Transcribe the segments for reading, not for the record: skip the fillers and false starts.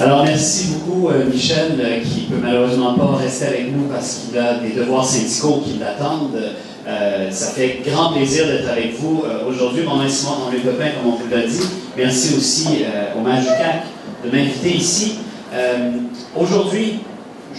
Alors, merci beaucoup, Michel, qui peut malheureusement pas rester avec nous parce qu'il a des devoirs syndicaux qui l'attendent. Ça fait grand plaisir d'être avec vous aujourd'hui. Mon nom est Simon Tremblay-Copin, comme on vous l'a dit. Merci aussi au MAJUCAC de m'inviter ici. Aujourd'hui,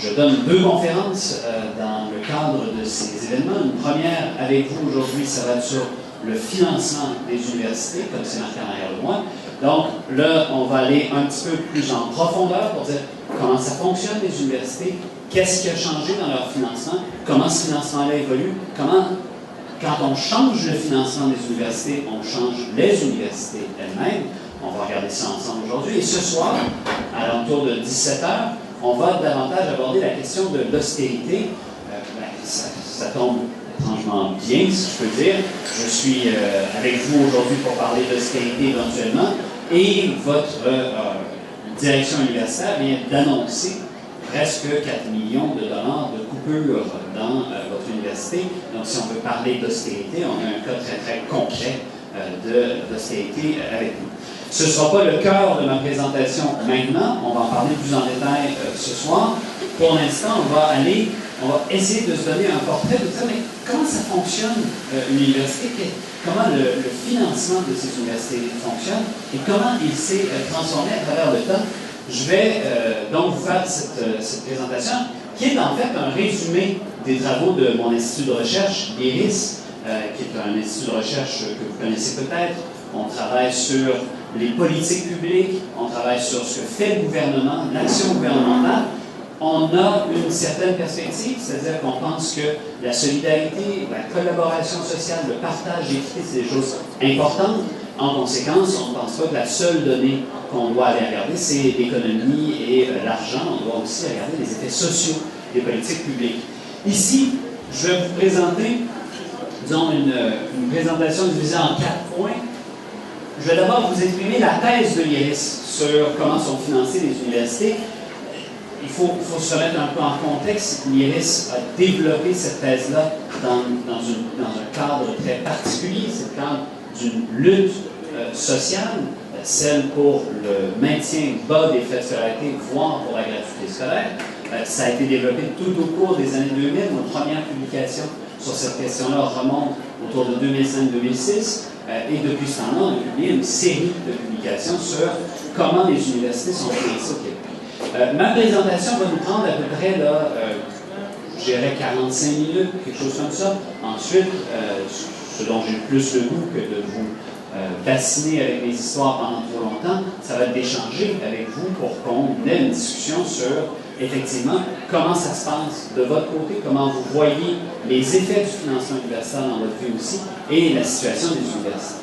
je donne deux conférences dans le cadre de ces événements. Une première avec vous aujourd'hui, ça va être sur le financement des universités, comme c'est marqué en arrière de moi. Donc là, on va aller un petit peu plus en profondeur pour dire comment ça fonctionne les universités, qu'est-ce qui a changé dans leur financement, comment ce financement-là évolue, comment, quand on change le financement des universités, on change les universités elles-mêmes. On va regarder ça ensemble aujourd'hui. Et ce soir, à l'entour de 17 h, on va davantage aborder la question de l'austérité. Ça tombe étrangement bien, si je peux dire. Je suis avec vous aujourd'hui pour parler d'austérité éventuellement. Et votre direction universitaire vient d'annoncer presque 4 millions de dollars de coupure dans votre université. Donc, si on veut parler d'austérité, on a un cas très, très concret d'austérité avec nous. Ce ne sera pas le cœur de ma présentation maintenant. On va en parler plus en détail ce soir. Pour l'instant, on va essayer de se donner un portrait de ça, mais comment ça fonctionne une université, comment le financement de ces universités fonctionne et comment il s'est transformé à travers le temps. Je vais donc vous faire cette présentation qui est en fait un résumé des travaux de mon institut de recherche, l'IRIS, qui est un institut de recherche que vous connaissez peut-être. On travaille sur les politiques publiques, on travaille sur ce que fait le gouvernement, l'action gouvernementale. On a une certaine perspective, c'est-à-dire qu'on pense que la solidarité, la collaboration sociale, le partage, l'équité, c'est des choses importantes. En conséquence, on ne pense pas que la seule donnée qu'on doit aller regarder, c'est l'économie et l'argent. On doit aussi regarder les effets sociaux des politiques publiques. Ici, je vais vous présenter, disons, une présentation divisée en 4 points. Je vais d'abord vous exprimer la thèse de l'IRIS sur comment sont financées les universités. Il faut se remettre un peu en contexte. L'IRIS a développé cette thèse-là dans un cadre très particulier. C'est le cadre d'une lutte sociale, celle pour le maintien bas des frais de scolarité, voire pour la gratuité scolaire. Ça a été développé tout au cours des années 2000. Nos premières publications sur cette question-là remontent autour de 2005-2006. Et depuis ce temps-là, on a publié une série de publications sur comment les universités sont financées au Québec. Ma présentation va nous prendre à peu près, je dirais 45 minutes, quelque chose comme ça. Ensuite, ce dont j'ai plus le goût que de vous bassiner avec mes histoires pendant trop longtemps, ça va être d'échanger avec vous pour qu'on ait une discussion sur, effectivement, comment ça se passe de votre côté, comment vous voyez les effets du financement universitaire dans votre vie aussi, et la situation des universités.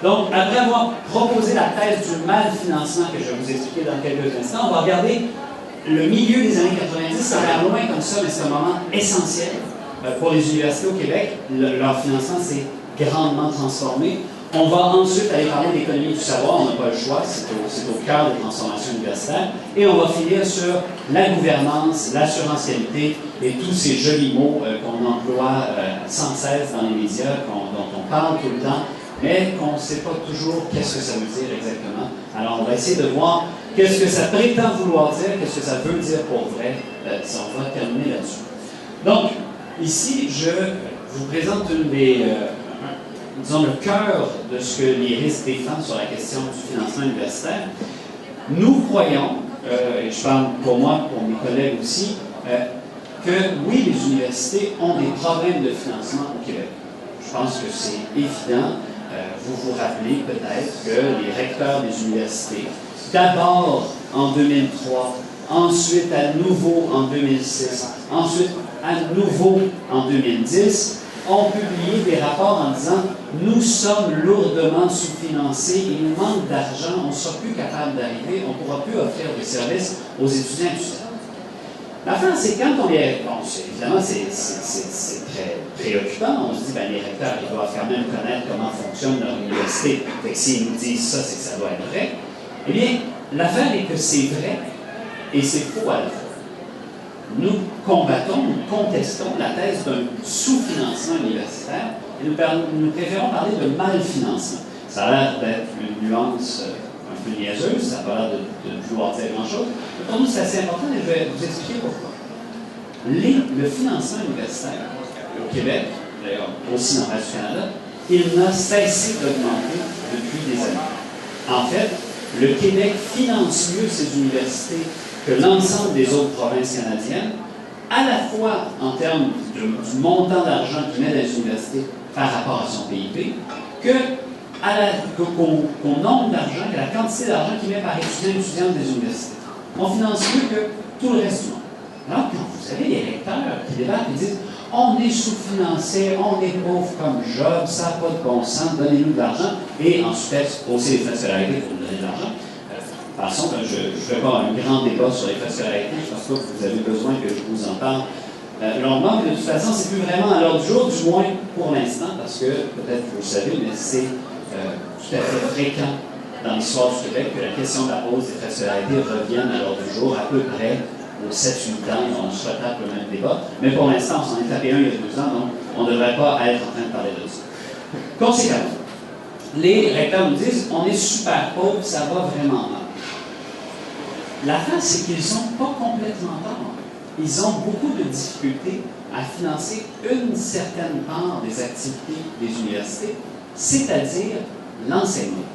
Donc, après avoir proposé la thèse du mal-financement que je vais vous expliquer dans quelques instants, on va regarder le milieu des années 90. Ça a l'air loin comme ça, mais c'est un moment essentiel pour les universités au Québec. Leur financement s'est grandement transformé. On va ensuite aller parler d'économie du savoir, on n'a pas le choix, c'est au cœur des transformations universitaires. Et on va finir sur la gouvernance, l'assurantialité et tous ces jolis mots qu'on emploie sans cesse dans les médias, dont on parle tout le temps, mais qu'on ne sait pas toujours qu'est-ce que ça veut dire exactement. Alors on va essayer de voir qu'est-ce que ça prétend vouloir dire, qu'est-ce que ça veut dire pour vrai. On va terminer là-dessus. Donc, ici, je vous présente disons, le cœur de ce que l'IRIS défend sur la question du financement universitaire. Nous croyons, et je parle pour moi, pour mes collègues aussi, que oui, les universités ont des problèmes de financement au Québec. Je pense que c'est évident. Vous vous rappelez peut-être que les recteurs des universités, d'abord en 2003, ensuite à nouveau en 2006, ensuite à nouveau en 2010, ont publié des rapports en disant « Nous sommes lourdement sous-financés, il nous manque d'argent, on ne sera plus capable d'arriver, on ne pourra plus offrir des services aux étudiants et tout ça. » L'affaire, c'est quand on est... Bon, évidemment, c'est très préoccupant. On se dit, ben, les recteurs, ils doivent quand même connaître comment fonctionne leur université. Fait que s'ils nous disent ça, c'est que ça doit être vrai. Eh bien, l'affaire est que c'est vrai et c'est faux à la fois. Nous combattons, nous contestons la thèse d'un sous-financement universitaire et nous préférons parler de mal-financement. Ça a l'air d'être une nuance un peu niaiseuse, ça n'a pas l'air de vouloir dire grand-chose. Mais pour nous, c'est assez important et je vais vous expliquer pourquoi. Le financement universitaire au Québec, d'ailleurs aussi dans le reste du Canada, il n'a cessé d'augmenter depuis des années. En fait, le Québec finance mieux ses universités que l'ensemble des autres provinces canadiennes, à la fois en termes du montant d'argent qu'il met dans les universités par rapport à son PIB, qu'au nombre d'argent, que la quantité d'argent qu'il met par étudiant des universités. On finance mieux que tout le reste du monde. Alors, quand vous avez des recteurs qui débattent et disent « On est sous-financé, on est pauvre comme job, ça n'a pas de bon sens, donnez-nous de l'argent. » Et ensuite, aussi les frais de scolarité pour nous donner de l'argent. De toute façon, je ne fais pas un grand débat sur les frais de scolarité, je pense pas que vous avez besoin que je vous en parle longuement, mais de toute façon, c'est plus vraiment à l'ordre du jour, du moins pour l'instant, parce que, peut-être que vous le savez, mais c'est tout à fait fréquent dans l'histoire du Québec que la question de la hausse des frais de scolarité revienne à l'ordre du jour, à peu près aux 7-8 ans, on se retape le même débat, mais pour l'instant, on s'en est tapé un il y a 2 ans, donc on ne devrait pas être en train de parler de ça. Conséquemment, les recteurs nous disent, on est super pauvre, ça va vraiment mal. L'affaire, c'est qu'ils ne sont pas complètement morts. Ils ont beaucoup de difficultés à financer une certaine part des activités des universités, c'est-à-dire l'enseignement.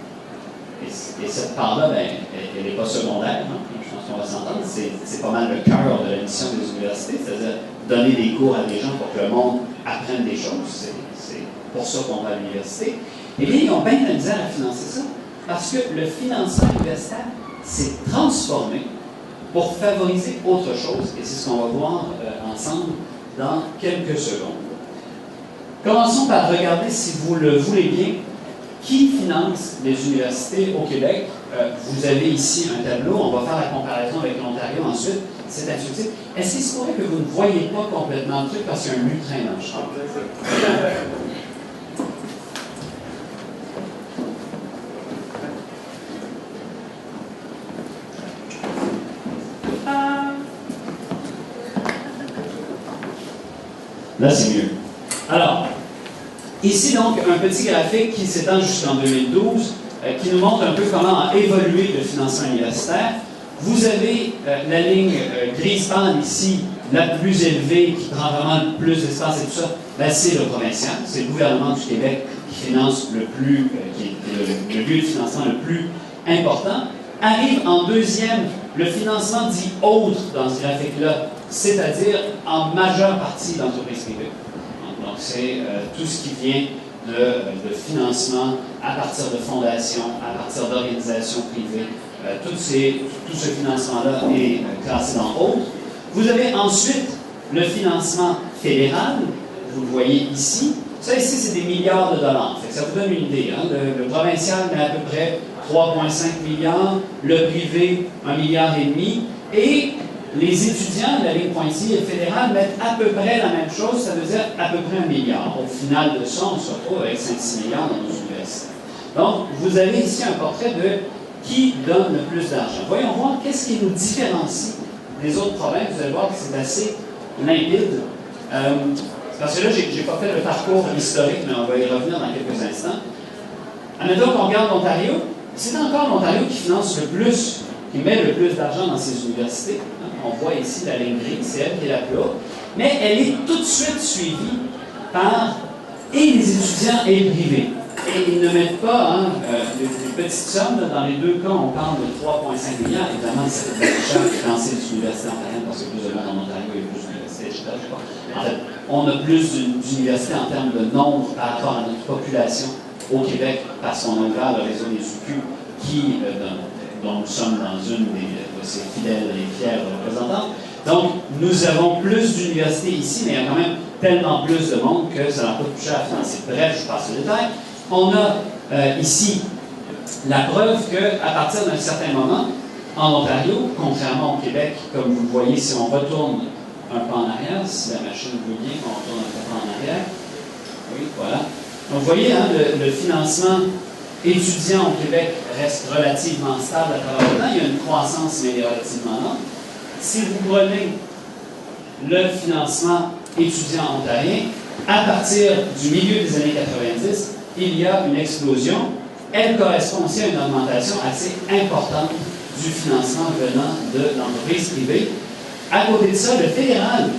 Et cette part-là, ben, elle n'est pas secondaire, hein? Je pense qu'on va s'entendre, c'est pas mal le cœur de la mission des universités, c'est-à-dire donner des cours à des gens pour que le monde apprenne des choses. C'est pour ça qu'on va à l'université. Eh bien, ils ont bien de la misère à financer ça, parce que le financement universitaire s'est transformé pour favoriser autre chose, et c'est ce qu'on va voir ensemble dans quelques secondes. Commençons par regarder, si vous le voulez bien, qui finance les universités au Québec. Vous avez ici un tableau, on va faire la comparaison avec l'Ontario ensuite, c'est intuitif. Est-ce qu'il se pourrait que vous ne voyez pas complètement le truc parce qu'il y a un lutrin dans le champ? Là, c'est mieux. Alors, ici, donc, un petit graphique qui s'étend jusqu'en 2012, qui nous montre un peu comment a évolué le financement universitaire. Vous avez la ligne grise pâle ici, la plus élevée, qui prend vraiment le plus d'espace et tout ça. Ben, c'est le provincial, c'est le gouvernement du Québec qui finance le plus, qui est le lieu de financement le plus important. Arrive en deuxième le financement dit autre dans ce graphique-là, c'est-à-dire en majeure partie l'entreprise privée. Donc, c'est tout ce qui vient de financement à partir de fondations, à partir d'organisations privées. Tout ce financement-là est classé dans autre. Vous avez ensuite le financement fédéral, vous le voyez ici. Ça ici, c'est des milliards de dollars. Fait que ça vous donne une idée. Hein? Le provincial met à peu près 3,5 milliards, le privé 1,5 milliard. Et les étudiants de la ligne pointillée fédérale mettent à peu près la même chose, ça veut dire à peu près 1 milliard. Au final de ça, on se retrouve avec 5-6 milliards dans nos universités. Donc, vous avez ici un portrait de qui donne le plus d'argent. Voyons voir qu'est-ce qui nous différencie des autres provinces. Vous allez voir que c'est assez limpide. Parce que là, je n'ai pas fait le parcours historique, mais on va y revenir dans quelques instants. Admettons qu'on regarde l'Ontario, c'est encore l'Ontario qui finance le plus, qui met le plus d'argent dans ses universités. On voit ici la ligne grise, c'est elle qui est la plus haute, mais elle est tout de suite suivie par et les étudiants et le privé. Et ils ne mettent pas des petites sommes. Dans les deux cas, on parle de 3,5 milliards. Évidemment, c'est très cher de financer des universités ontariennes parce que plus de monde en Ontario et plus d'universités, etc. En fait, on a plus d'universités en termes de nombre par rapport à notre population au Québec parce qu'on a ouvert le réseau des UQ dont nous sommes dans une de ses fidèles et fiers représentants. Donc, nous avons plus d'universités ici, mais il y a quand même tellement plus de monde que ça n'a pas plus cher à financer. Bref, je passe le détail. On a ici la preuve qu'à partir d'un certain moment, en Ontario, contrairement au Québec, comme vous le voyez, si on retourne un peu en arrière, si la machine veut bien qu'on retourne un peu en arrière. Oui, voilà. Donc, vous voyez, hein, le financement étudiant au Québec reste relativement stable à travers le temps. Il y a une croissance, mais elle est relativement lente. Si vous prenez le financement étudiant ontarien, à partir du milieu des années 90, il y a une explosion elle correspond aussi à une augmentation assez importante du financement venant de l'entreprise privée. À côté de ça, le fédéral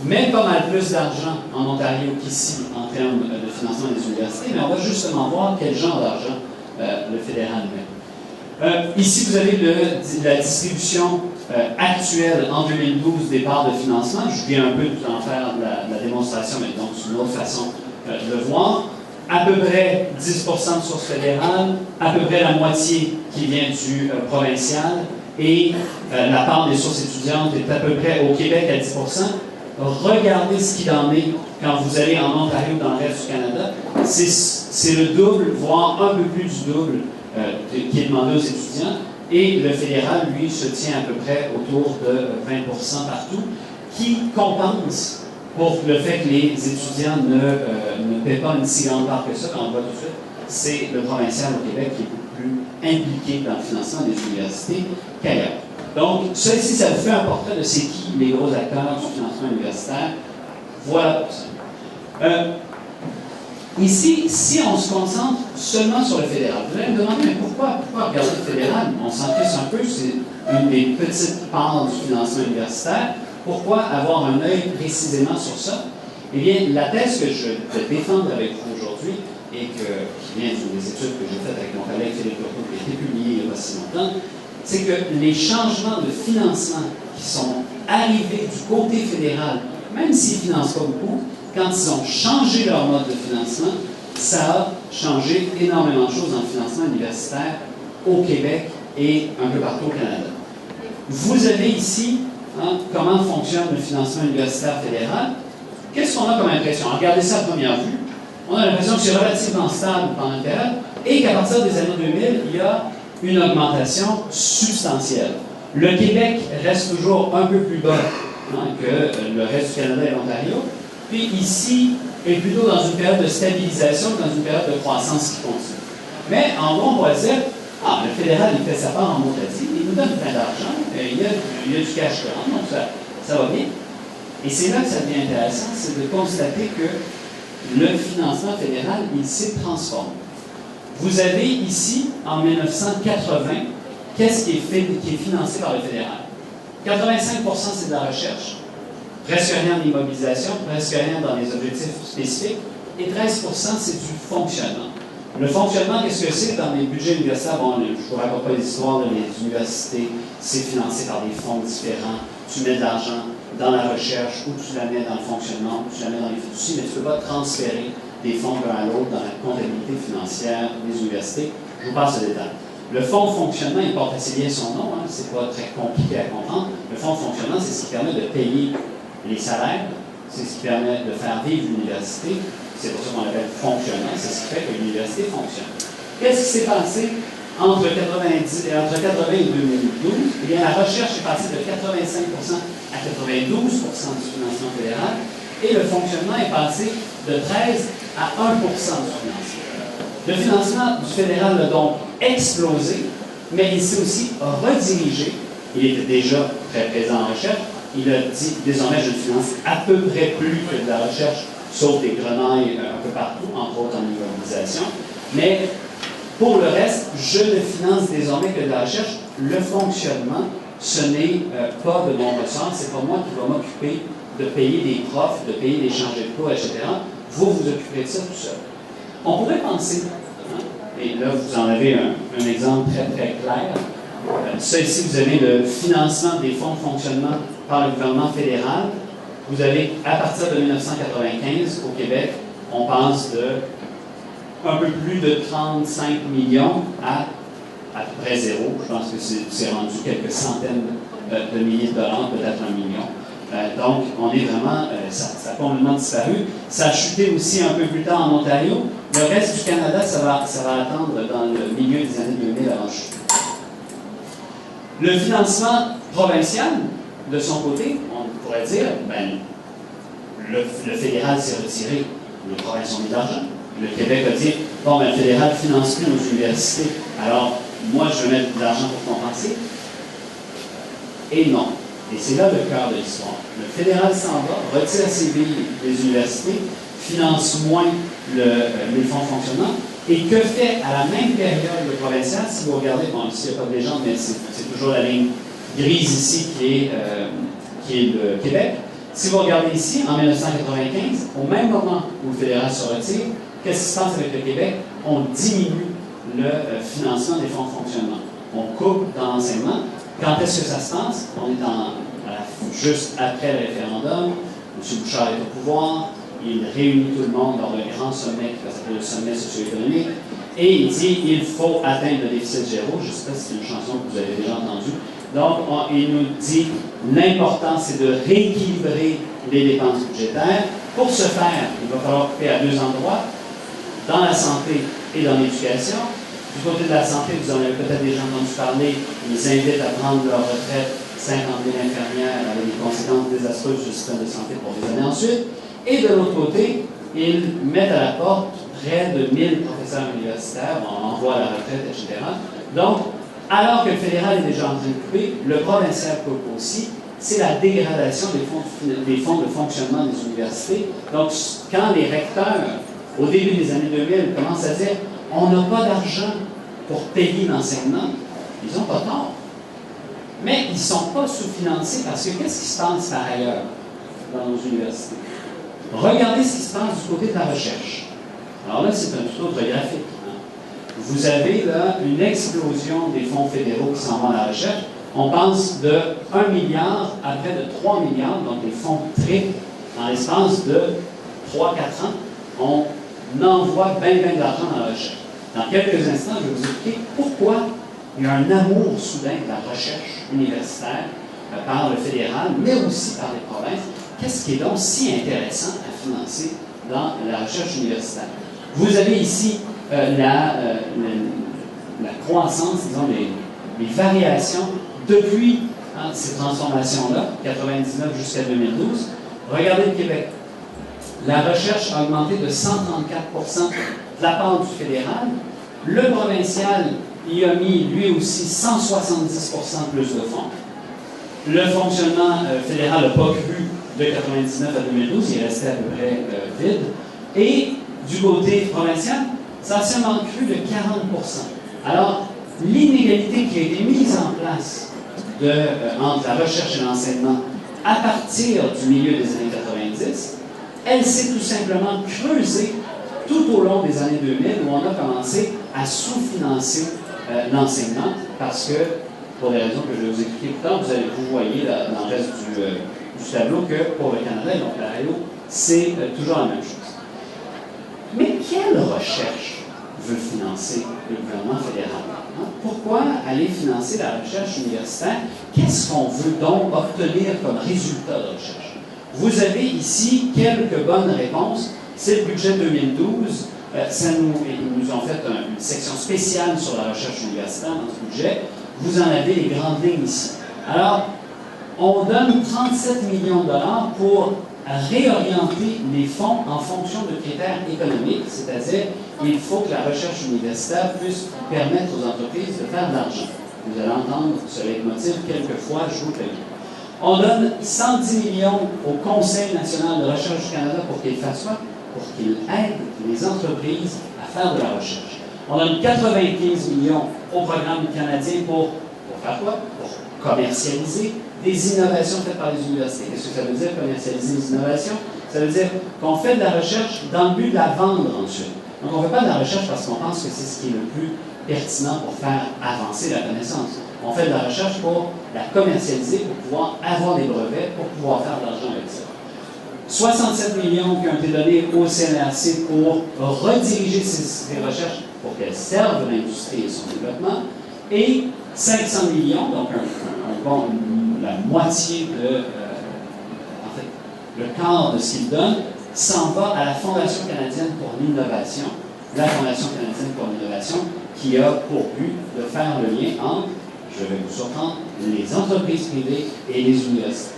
met pas mal plus d'argent en Ontario qu'ici en termes de financement des universités, mais on va justement voir quel genre d'argent le fédéral met. Ici, vous avez la distribution actuelle en 2012 des parts de financement. Je viens un peu de en faire la démonstration, mais donc c'est une autre façon de le voir. À peu près 10% de source fédérale, à peu près la moitié qui vient du provincial, et la part des sources étudiantes est à peu près au Québec à 10%. Regardez ce qu'il en est quand vous allez en Ontario ou dans le reste du Canada. C'est le double, voire un peu plus du double qui est demandé aux étudiants. Et le fédéral, lui, se tient à peu près autour de 20% partout, qui compense pour le fait que les étudiants ne paient pas une si grande part que ça, quand on voit tout de suite, c'est le provincial au Québec qui est beaucoup plus impliqué dans le financement des universités qu'ailleurs. Donc, ça ici, ça vous fait un portrait de c'est qui les gros acteurs du financement universitaire. Voilà pour ça. Ici, si on se concentre seulement sur le fédéral, vous allez me demander, mais pourquoi regarder le fédéral? On s'en fiche un peu, c'est une des petites parts du financement universitaire. Pourquoi avoir un œil précisément sur ça? Eh bien, la thèse que je vais défendre avec vous aujourd'hui, et qui vient des études que j'ai faites avec mon collègue Philippe Leroux, qui a été publiée il n'y a pas si longtemps, c'est que les changements de financement qui sont arrivés du côté fédéral, même s'ils ne financent pas beaucoup, quand ils ont changé leur mode de financement, ça a changé énormément de choses dans le financement universitaire au Québec et un peu partout au Canada. Vous avez ici comment fonctionne le financement universitaire fédéral. Qu'est-ce qu'on a comme impression? Regardez ça à première vue. On a l'impression que c'est relativement stable pendant une période et qu'à partir des années 2000, il y a une augmentation substantielle. Le Québec reste toujours un peu plus bas que le reste du Canada et l'Ontario. Puis ici, est plutôt dans une période de stabilisation que dans une période de croissance qui continue. Mais en gros, on pourrait dire, le fédéral, il fait sa part en Montatie, il nous donne plein d'argent, il y a du cash qui rentre, donc ça va bien. Et c'est là que ça devient intéressant, c'est de constater que le financement fédéral, il s'est transformé. Vous avez ici, en 1980, qu'est-ce qui est financé par le fédéral? 85% c'est de la recherche, presque rien d'immobilisation, presque rien dans les objectifs spécifiques, et 13% c'est du fonctionnement. Le fonctionnement, qu'est-ce que c'est dans les budgets universitaires? Bon, je ne vous raconte pas les histoires de les universités, c'est financé par des fonds différents, tu mets de l'argent dans la recherche, ou tu la mets dans le fonctionnement, ou tu la mets dans les fiducies, mais tu ne peux pas transférer des fonds d'un à l'autre dans la comptabilité financière des universités. Je vous passe le détail. Le fonds de fonctionnement, il porte assez bien son nom, c'est pas très compliqué à comprendre. Le fonds de fonctionnement, c'est ce qui permet de payer les salaires, c'est ce qui permet de faire vivre l'université, c'est pour ça qu'on l'appelle fonctionnement, c'est ce qui fait que l'université fonctionne. Qu'est-ce qui s'est passé entre 80 et 2012? Eh bien, la recherche est passée de 85% à 92% du financement fédéral, et le fonctionnement est passé de 13 à 1% du financement. Le financement du fédéral a donc explosé, mais il s'est aussi redirigé. Il était déjà très présent en recherche. Il a dit, désormais, je ne finance à peu près plus que de la recherche, sauf des grenailles un peu partout, entre autres en immobilisation. Mais pour le reste, je ne finance désormais que de la recherche. Le fonctionnement, ce n'est pas de mon ressort. C'est pas moi qui va m'occuper de payer des profs, de payer des chargés de cours, etc. Vous vous occupez de ça tout seul. On pourrait penser, et là vous en avez un exemple très très clair, ça ici vous avez le financement des fonds de fonctionnement par le gouvernement fédéral. Vous avez, à partir de 1995, au Québec, on passe de un peu plus de 35 millions à peu près zéro. Je pense que c'est rendu quelques centaines de milliers de dollars, peut-être 1 million. Donc, on est vraiment, ça a complètement disparu. Ça a chuté aussi un peu plus tard en Ontario. Le reste du Canada, ça va attendre dans le milieu des années 2000 avant de chuter. Le financement provincial, de son côté, on pourrait dire, le fédéral s'est retiré, les provinces ont mis de l'argent. Le Québec a dit, bon, le fédéral ne finance plus nos universités, alors moi, je vais mettre de l'argent pour compenser. Et non. Et c'est là le cœur de l'histoire. Le fédéral s'en va, retire ses billes des universités, finance moins les fonds de fonctionnement, Et que fait à la même période le provincial, si vous regardez, bon, ici il n'y a pas de légende, mais c'est toujours la ligne grise ici qui est le Québec. Si vous regardez ici, en 1995, au même moment où le fédéral se retire, qu'est-ce qui se passe avec le Québec? On diminue le financement des fonds de fonctionnement. On coupe dans l'enseignement. Quand est-ce que ça se passe? On est juste après le référendum. M. Bouchard est au pouvoir. Il réunit tout le monde lors d'un grand sommet qui s'appelle le sommet socio-économique. Et il dit il faut atteindre le déficit zéro. Je ne sais pas si c'est une chanson que vous avez déjà entendue. Donc, il nous dit l'important, c'est de rééquilibrer les dépenses budgétaires. Pour ce faire, il va falloir couper à deux endroits, dans la santé et dans l'éducation. Du côté de la santé, vous en avez peut-être déjà entendu parler, ils invitent à prendre leur retraite 50 000 infirmières avec des conséquences désastreuses du système de santé pour des années ensuite. Et de l'autre côté, ils mettent à la porte près de 1000 professeurs universitaires, on envoie à la retraite, etc. Donc, alors que le fédéral est déjà en train de couper, le provincial coupe aussi. C'est la dégradation des fonds de fonctionnement des universités. Donc, quand les recteurs, au début des années 2000, commencent à dire « on n'a pas d'argent pour payer l'enseignement », ils n'ont pas tort. Mais ils ne sont pas sous-financés parce que qu'est-ce qui se passe par ailleurs dans nos universités? Regardez ce qui se passe du côté de la recherche. Alors là, c'est un tout autre graphique. Vous avez là une explosion des fonds fédéraux qui s'en vont à la recherche. On passe de 1 milliard à près de 3 milliards, donc les fonds triplent dans l'espace de 3-4 ans. On envoie bien d'argent dans la recherche. Dans quelques instants, je vais vous expliquer pourquoi il y a un amour soudain de la recherche universitaire par le fédéral, mais aussi par les provinces. Qu'est-ce qui est donc si intéressant à financer dans la recherche universitaire? Vous avez ici la croissance, disons, les variations depuis ces transformations-là, 99 jusqu'à 2012. Regardez le Québec. La recherche a augmenté de 134 de la part du fédéral. Le provincial y a mis, lui aussi, 170 plus de fonds. Le fonctionnement fédéral n'a pas cru de 99 à 2012, il restait à peu près vide. Et du côté provincial, ça a seulement cru de 40 %. Alors, l'inégalité qui a été mise en place entre la recherche et l'enseignement à partir du milieu des années 90, elle s'est tout simplement creusée tout au long des années 2000 où on a commencé à sous-financer l'enseignement parce que, pour des raisons que je vais vous expliquer plus tard, vous voyez dans le reste du tableau que pour le Canada et l'Ontario, c'est toujours la même chose. Mais quelle recherche veut financer le gouvernement fédéral? Pourquoi aller financer la recherche universitaire? Qu'est-ce qu'on veut donc obtenir comme résultat de recherche? Vous avez ici quelques bonnes réponses. C'est le budget 2012. Ils nous ont fait une section spéciale sur la recherche universitaire dans ce budget. Vous en avez les grandes lignes ici. Alors, on donne 37 millions de dollars pour réorienter les fonds en fonction de critères économiques, c'est-à-dire il faut que la recherche universitaire puisse permettre aux entreprises de faire de l'argent. Vous allez entendre ce leitmotiv quelques fois, je vous le dis. On donne 110 millions au Conseil national de recherche du Canada pour qu'il fasse quoi? Pour qu'il aide les entreprises à faire de la recherche. On donne 95 millions au programme canadien pour faire quoi? Pour commercialiser des innovations faites par les universités. Qu'est-ce que ça veut dire, commercialiser les innovations? Ça veut dire qu'on fait de la recherche dans le but de la vendre ensuite. Donc, on ne fait pas de la recherche parce qu'on pense que c'est ce qui est le plus pertinent pour faire avancer la connaissance. On fait de la recherche pour la commercialiser, pour pouvoir avoir des brevets, pour pouvoir faire de l'argent avec ça. 67 millions qui ont été donnés au CNRC pour rediriger ces recherches pour qu'elles servent l'industrie et son développement. Et 500 millions, donc la moitié en fait, le quart de ce qu'il donne, s'en va à la Fondation canadienne pour l'innovation. La Fondation canadienne pour l'innovation qui a pour but de faire le lien entre, je vais vous surprendre, les entreprises privées et les universités.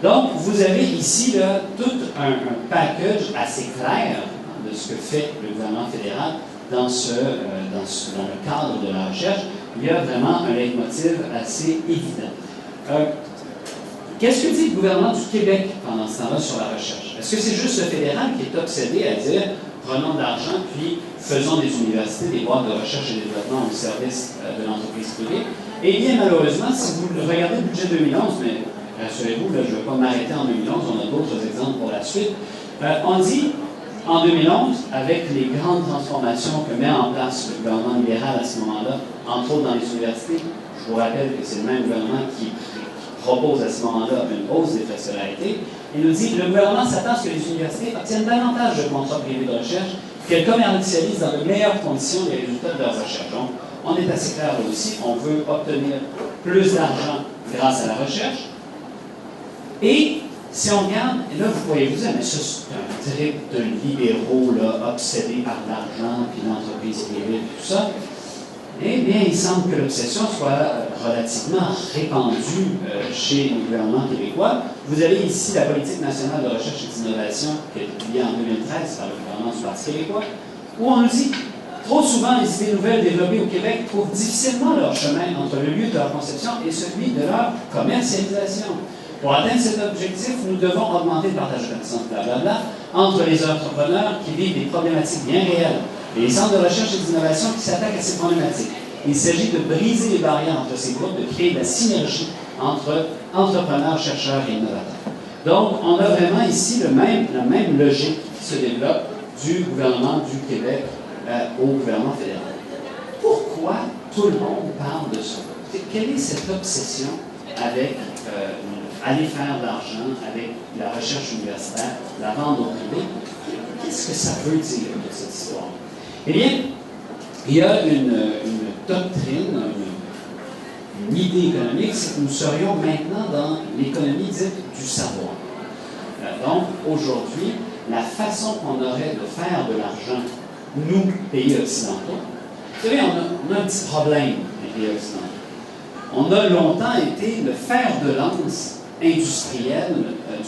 Donc, vous avez ici là, tout un package assez clair de ce que fait le gouvernement fédéral dans le cadre de la recherche. Il y a vraiment un leitmotiv assez évident. Qu'est-ce que dit le gouvernement du Québec pendant ce temps-là sur la recherche? Est-ce que c'est juste le fédéral qui est obsédé à dire prenons de l'argent puis faisons des universités, des boîtes de recherche et développement au service de l'entreprise privée? Eh bien, malheureusement, si vous regardez le budget 2011, mais rassurez-vous, je ne vais pas m'arrêter en 2011, on a d'autres exemples pour la suite. On dit, en 2011, avec les grandes transformations que met en place le gouvernement libéral à ce moment-là, entre autres dans les universités, je vous rappelle que c'est le même gouvernement qui propose à ce moment-là une hausse des frais de scolarité, il nous dit que le gouvernement s'attend à ce que les universités obtiennent davantage de contrats privés de recherche, qu'elles commercialisent dans de meilleures conditions les résultats de leurs recherches. Donc, on est assez clair là aussi, on veut obtenir plus d'argent grâce à la recherche. Et si on regarde, et là vous pourriez vous dire, mais ça c'est un trip de libéraux là, obsédés par l'argent, puis l'entreprise privée, et tout ça. Eh bien, il semble que l'obsession soit relativement répandue chez les gouvernements québécois. Vous avez ici la politique nationale de recherche et d'innovation qui a été publiée en 2013 par le gouvernement du Parti québécois, où on nous dit trop souvent les idées nouvelles développées au Québec trouvent difficilement leur chemin entre le lieu de leur conception et celui de leur commercialisation. Pour atteindre cet objectif, nous devons augmenter le partage de connaissances, blablabla, entre les entrepreneurs qui vivent des problématiques bien réelles et les centres de recherche et d'innovation qui s'attaquent à ces problématiques. Il s'agit de briser les barrières entre ces groupes, de créer de la synergie entre entrepreneurs, chercheurs et innovateurs. Donc, on a vraiment ici la même logique qui se développe du gouvernement du Québec au gouvernement fédéral. Pourquoi tout le monde parle de ça? Quelle est cette obsession avec aller faire de l'argent, avec la recherche universitaire, la vente au privé? Qu'est-ce que ça veut dire de cette histoire? Eh bien, il y a une doctrine, une idée économique, c'est que nous serions maintenant dans l'économie dite du savoir. Donc, aujourd'hui, la façon qu'on aurait de faire de l'argent, nous, pays occidentaux, vous savez, on a un petit problème, les pays occidentaux. On a longtemps été le fer de lance industriel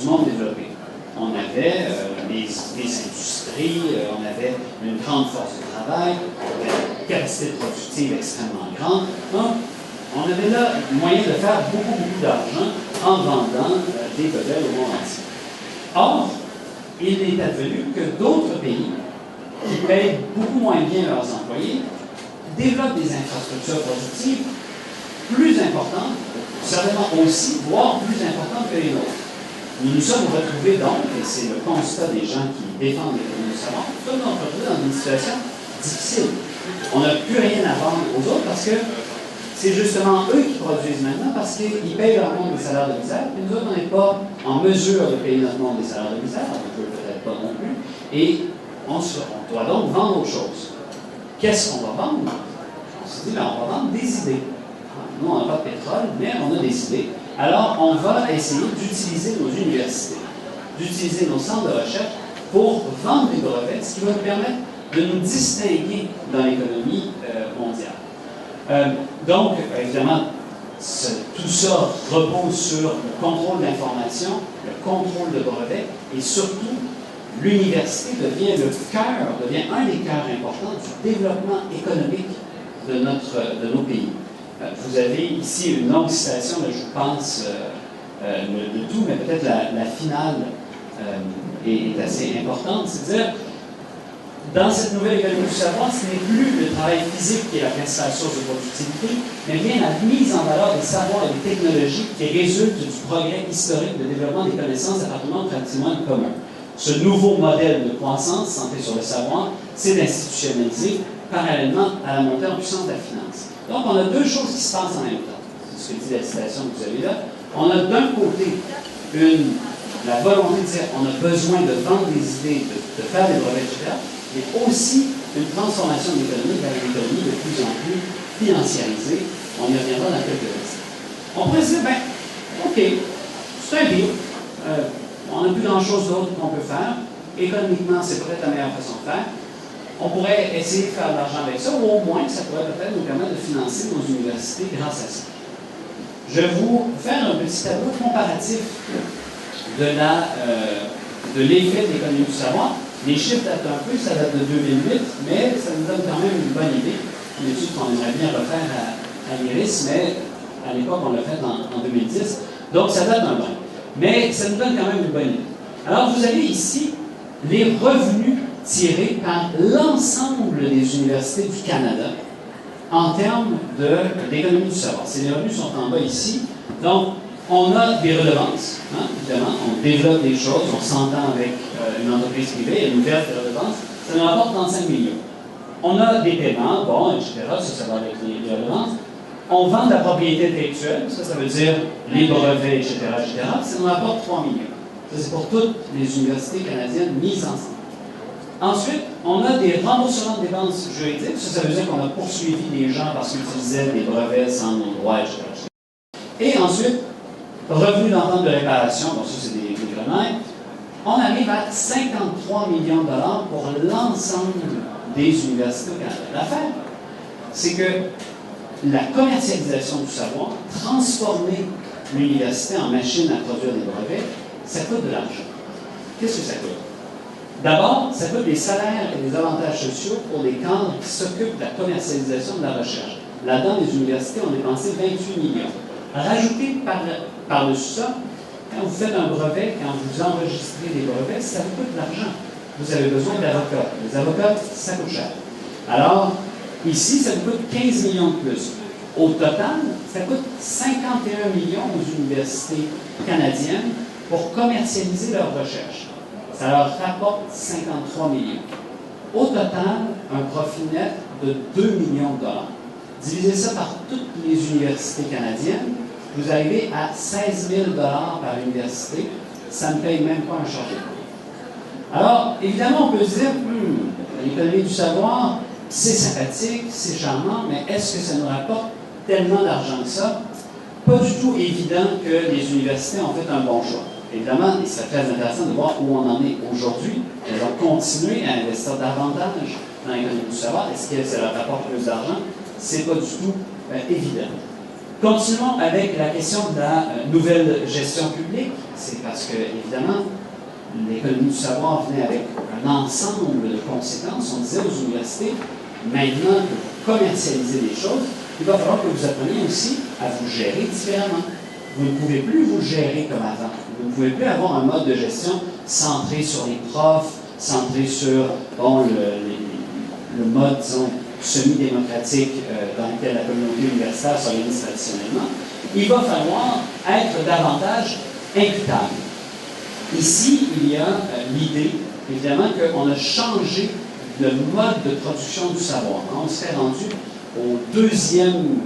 du monde développé. On avait les industries, on avait une grande force de travail, une capacité productive extrêmement grande. Donc, on avait là le moyen de faire beaucoup d'argent en vendant des modèles au monde entier. Or, il est advenu que d'autres pays, qui payent beaucoup moins bien leurs employés, développent des infrastructures productives plus importantes, certainement aussi, voire plus importantes que les nôtres. Nous nous sommes retrouvés donc, et c'est le constat des gens qui défendent l'économie du savoir, nous sommes donc retrouvés dans une situation difficile. On n'a plus rien à vendre aux autres parce que c'est justement eux qui produisent maintenant parce qu'ils payent leur monde des salaires de misère, et nous autres, on n'est pas en mesure de payer notre monde des salaires de misère, on ne peut peut-être pas non plus, et on doit donc vendre autre chose. Qu'est-ce qu'on va vendre? On s'est dit, on va vendre des idées. Nous, on n'a pas de pétrole, mais on a des idées. Alors, on va essayer d'utiliser nos universités, d'utiliser nos centres de recherche pour vendre des brevets, ce qui va nous permettre de nous distinguer dans l'économie mondiale. Donc, évidemment, tout ça repose sur le contrôle d'information, le contrôle de brevets, et surtout, l'université devient le cœur, devient un des cœurs importants du développement économique de nos pays. Vous avez ici une longue citation, là, je pense, de tout, mais peut-être la finale est assez importante. C'est-à-dire, dans cette nouvelle économie du savoir, ce n'est plus le travail physique qui est la principale source de productivité, mais bien la mise en valeur des savoirs et des technologies qui résultent du progrès historique de développement des connaissances appartenant au patrimoine commun. Ce nouveau modèle de croissance centré sur le savoir, c'est d'institutionnaliser parallèlement à la montée en puissance de la finance. Donc, on a deux choses qui se passent en même temps. C'est ce que dit la citation que vous avez là. On a d'un côté la volonté de dire qu'on a besoin de vendre des idées, de faire des brevets, etc., mais aussi une transformation de l'économie vers une économie de plus en plus financiarisée. On y reviendra dans quelques instants. On pourrait se dire, ben, OK, c'est un deal. On n'a plus grand-chose d'autre qu'on peut faire. Économiquement, c'est peut-être la meilleure façon de faire. On pourrait essayer de faire de l'argent avec ça, ou au moins, ça pourrait peut-être nous permettre de financer nos universités grâce à ça. Je vais vous faire un petit tableau comparatif de l'effet de l'économie du savoir. Les chiffres datent un peu, ça date de 2008, mais ça nous donne quand même une bonne idée. Une étude qu'on aimerait bien refaire à l'IRIS, mais à l'époque, on l'a fait en 2010. Donc, ça date un peu. Mais ça nous donne quand même une bonne idée. Alors, vous avez ici les revenus tirés par l'ensemble des universités du Canada en termes d'économie du savoir. Ces revenus sont en bas ici. Donc, on a des redevances, hein, évidemment, on développe des choses, on s'entend avec une entreprise privée, une ouverte de redevances, ça nous rapporte 35 millions. On a des paiements, bon, etc., ça va avec les redevances. On vend de la propriété intellectuelle, ça veut dire les brevets, etc., ça nous rapporte 3 millions. Ça, c'est pour toutes les universités canadiennes mises ensemble. Ensuite, on a des remboursements de dépenses juridiques, ça veut dire qu'on a poursuivi des gens parce qu'ils utilisaient des brevets sans nos droits, etc. Et ensuite, revenus d'entente de réparation, bon, ça, c'est des grenailles. On arrive à 53 millions de dollars pour l'ensemble des universités au Canada. L'affaire, c'est que la commercialisation du savoir, transformer l'université en machine à produire des brevets, ça coûte de l'argent. Qu'est-ce que ça coûte? D'abord, ça coûte des salaires et des avantages sociaux pour les cadres qui s'occupent de la commercialisation de la recherche. Là-dedans, les universités ont dépensé 28 millions. Rajoutez par-dessus ça, quand vous faites un brevet, quand vous enregistrez des brevets, ça vous coûte de l'argent. Vous avez besoin d'avocats. Les avocats, ça coûte cher. Alors, ici, ça vous coûte 15 millions de plus. Au total, ça coûte 51 millions aux universités canadiennes pour commercialiser leur recherche. Ça leur rapporte 53 millions. Au total, un profit net de 2 millions de dollars. Divisez ça par toutes les universités canadiennes, vous arrivez à 16 000 dollars par université. Ça ne paye même pas un chargé de cours. Alors, évidemment, on peut se dire, l'économie du savoir, c'est sympathique, c'est charmant, mais est-ce que ça nous rapporte tellement d'argent que ça? Pas du tout évident que les universités ont fait un bon choix. Évidemment, il serait très intéressant de voir où on en est aujourd'hui. Elles ont continué à investir davantage dans l'économie du savoir. Est-ce que ça leur rapporte plus d'argent? C'est pas du tout évident. Continuons avec la question de la nouvelle gestion publique. C'est parce que, évidemment, l'économie du savoir venait avec un ensemble de conséquences. On disait aux universités, maintenant que vous commercialisez les choses, il va falloir que vous appreniez aussi à vous gérer différemment. Vous ne pouvez plus vous gérer comme avant. Vous ne pouvez plus avoir un mode de gestion centré sur les profs, centré sur le mode, disons, semi-démocratique dans lequel la communauté universitaire s'organise traditionnellement. Il va falloir être davantage imputable. Ici, il y a l'idée, évidemment, qu'on a changé le mode de production du savoir. On s'est rendu au deuxième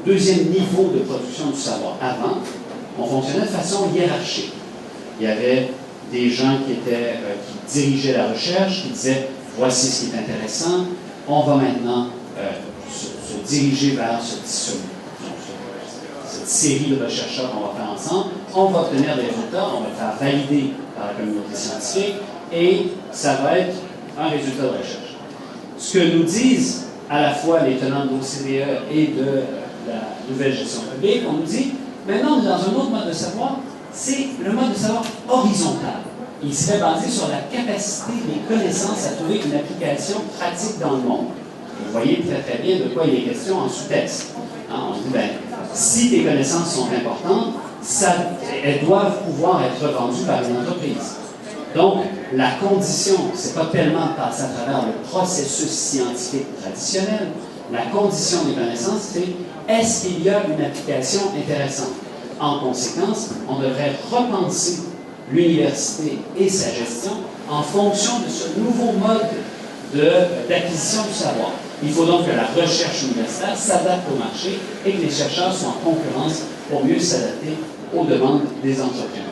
niveau de production du savoir. Avant, on fonctionnait de façon hiérarchique. Il y avait des gens qui dirigeaient la recherche, qui disaient « voici ce qui est intéressant, on va maintenant se diriger vers cette série de recherches qu'on va faire ensemble, on va obtenir des résultats, on va le faire valider par la communauté scientifique et ça va être un résultat de recherche. » Ce que nous disent à la fois les tenants de l'OCDE et de la nouvelle gestion publique, on nous dit, maintenant on est dans un autre mode de savoir, c'est le mode de savoir horizontal. Il serait basé sur la capacité des connaissances à trouver une application pratique dans le monde. Vous voyez très très bien de quoi il est question en sous-texte. On dit, si tes connaissances sont importantes, elles doivent pouvoir être revendues par une entreprise. Donc, la condition, ce n'est pas tellement de passer à travers le processus scientifique traditionnel. La condition des connaissances, c'est est-ce qu'il y a une application intéressante? En conséquence, on devrait repenser l'université et sa gestion en fonction de ce nouveau mode d'acquisition du savoir. Il faut donc que la recherche universitaire s'adapte au marché et que les chercheurs soient en concurrence pour mieux s'adapter aux demandes des entreprises.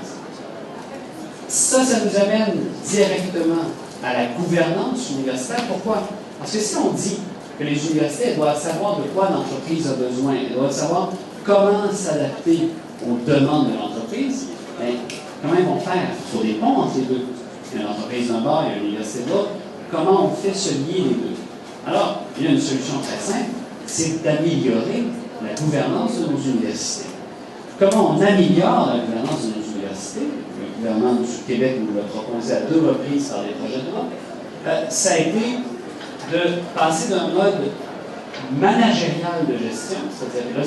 Ça nous amène directement à la gouvernance universitaire. Pourquoi? Parce que si on dit que les universités elles doivent savoir de quoi l'entreprise a besoin, elles doivent savoir comment s'adapter aux demandes de l'entreprise, comment ils vont faire? Il faut des ponts entre les deux. Il y a une entreprise d'un bord, il y a une université de l'autre. Comment on fait se lier les deux? Alors, il y a une solution très simple, c'est d'améliorer la gouvernance de nos universités. Comment on améliore la gouvernance de nos universités? Le gouvernement du Québec nous l'a proposé à 2 reprises par des projets de loi. Ça a été de passer d'un mode managérial de gestion, c'est-à-dire que là,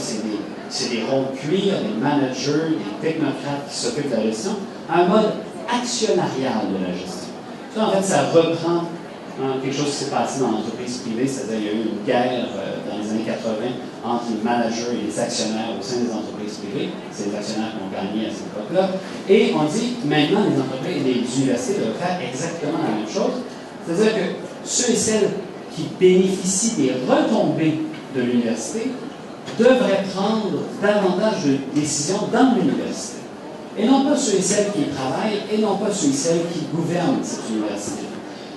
c'est des rôles cuir, des managers, des technocrates qui s'occupent de la gestion, à un mode actionnariale de la gestion. Ça, en fait, ça reprend quelque chose qui s'est passé dans l'entreprise privée, c'est-à-dire qu'il y a eu une guerre dans les années 80 entre les managers et les actionnaires au sein des entreprises privées. C'est les actionnaires qui ont gagné à cette époque-là. Et on dit maintenant les entreprises et les universités doivent faire exactement la même chose. C'est-à-dire que ceux et celles qui bénéficient des retombées de l'université devraient prendre davantage de décisions dans l'université. Et non pas ceux et celles qui y travaillent, et non pas ceux et celles qui gouvernent cette université.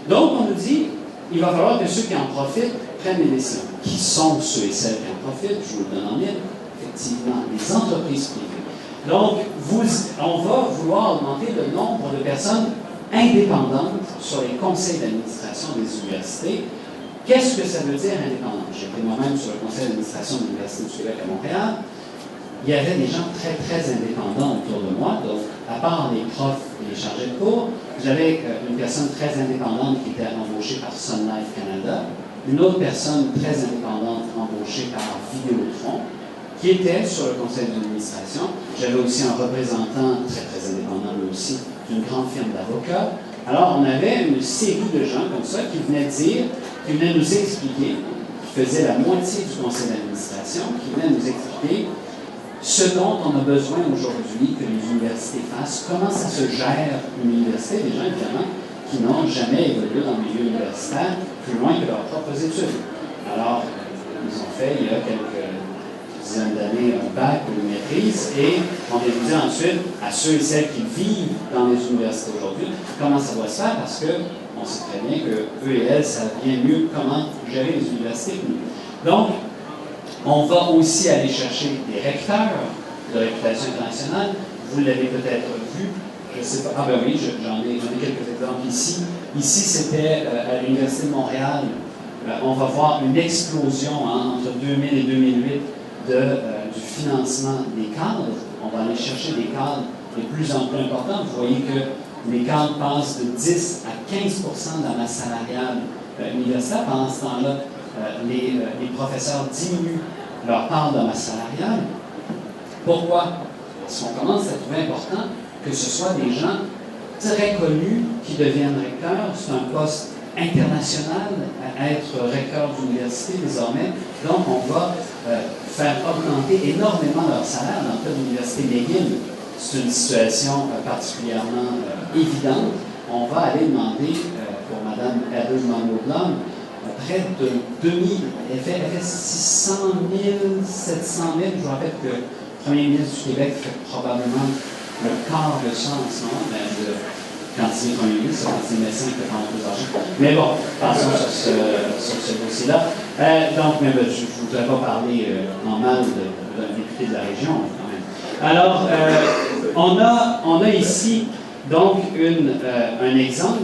Donc, on nous dit, il va falloir que ceux qui en profitent prennent les décisions. Qui sont ceux et celles qui en profitent? Je vous le donne en mille. Effectivement, les entreprises privées. Donc, on va vouloir augmenter le nombre de personnes indépendantes sur les conseils d'administration des universités. Qu'est-ce que ça veut dire indépendant? J'étais moi-même sur le conseil d'administration de l'Université du Québec à Montréal. Il y avait des gens très, très indépendants autour de moi. Donc, à part les profs et les chargés de cours, j'avais une personne très indépendante qui était embauchée par Sun Life Canada, une autre personne très indépendante embauchée par Vidéotron, qui était sur le conseil d'administration. J'avais aussi un représentant très, très indépendant, lui aussi, d'une grande firme d'avocats. Alors, on avait une série de gens comme ça qui venaient dire, qui venaient nous expliquer, qui faisaient la moitié du conseil d'administration, qui venaient nous expliquer ce dont on a besoin aujourd'hui que les universités fassent, comment ça se gère une université, des gens évidemment qui n'ont jamais évolué dans le milieu universitaire plus loin que leurs propres études. Alors, ils ont fait il y a quelques dizaines d'années un bac ou une maîtrise et on vient vous dire ensuite à ceux et celles qui vivent dans les universités aujourd'hui comment ça doit se faire parce qu'on sait très bien qu'eux et elles savent bien mieux comment gérer les universités que nous. Donc, on va aussi aller chercher des recteurs de réputation internationale. Vous l'avez peut-être vu. Je ne sais pas. Ah ben oui, j'en ai quelques exemples ici. Ici, c'était à l'Université de Montréal. On va voir une explosion entre 2000 et 2008 du financement des cadres. On va aller chercher des cadres de plus en plus importants. Vous voyez que les cadres passent de 10 à 15 de la masse salariale universitaire. Pendant ce temps-là, les professeurs diminuent leur part de masse salariale. Pourquoi? Parce qu'on commence à trouver important que ce soit des gens très connus qui deviennent recteurs. C'est un poste international à être recteur d'université désormais. Donc, on va faire augmenter énormément leur salaire. Dans le cas de l'Université McGill, c'est une situation particulièrement évidente. On va aller demander pour Mme Heather Monroe-Blum près de 2000, elle fait 600 000, 700 000. Je vous rappelle que le premier ministre du Québec fait probablement le quart de ça en ce moment, mais quand il est premier ministre, quand il est médecin, il fait prendre plus d'argent. Mais bon, passons sur ce dossier-là. Donc, mais, je ne voudrais pas parler en mal d'un député de la région, quand même. Alors, on a ici donc un exemple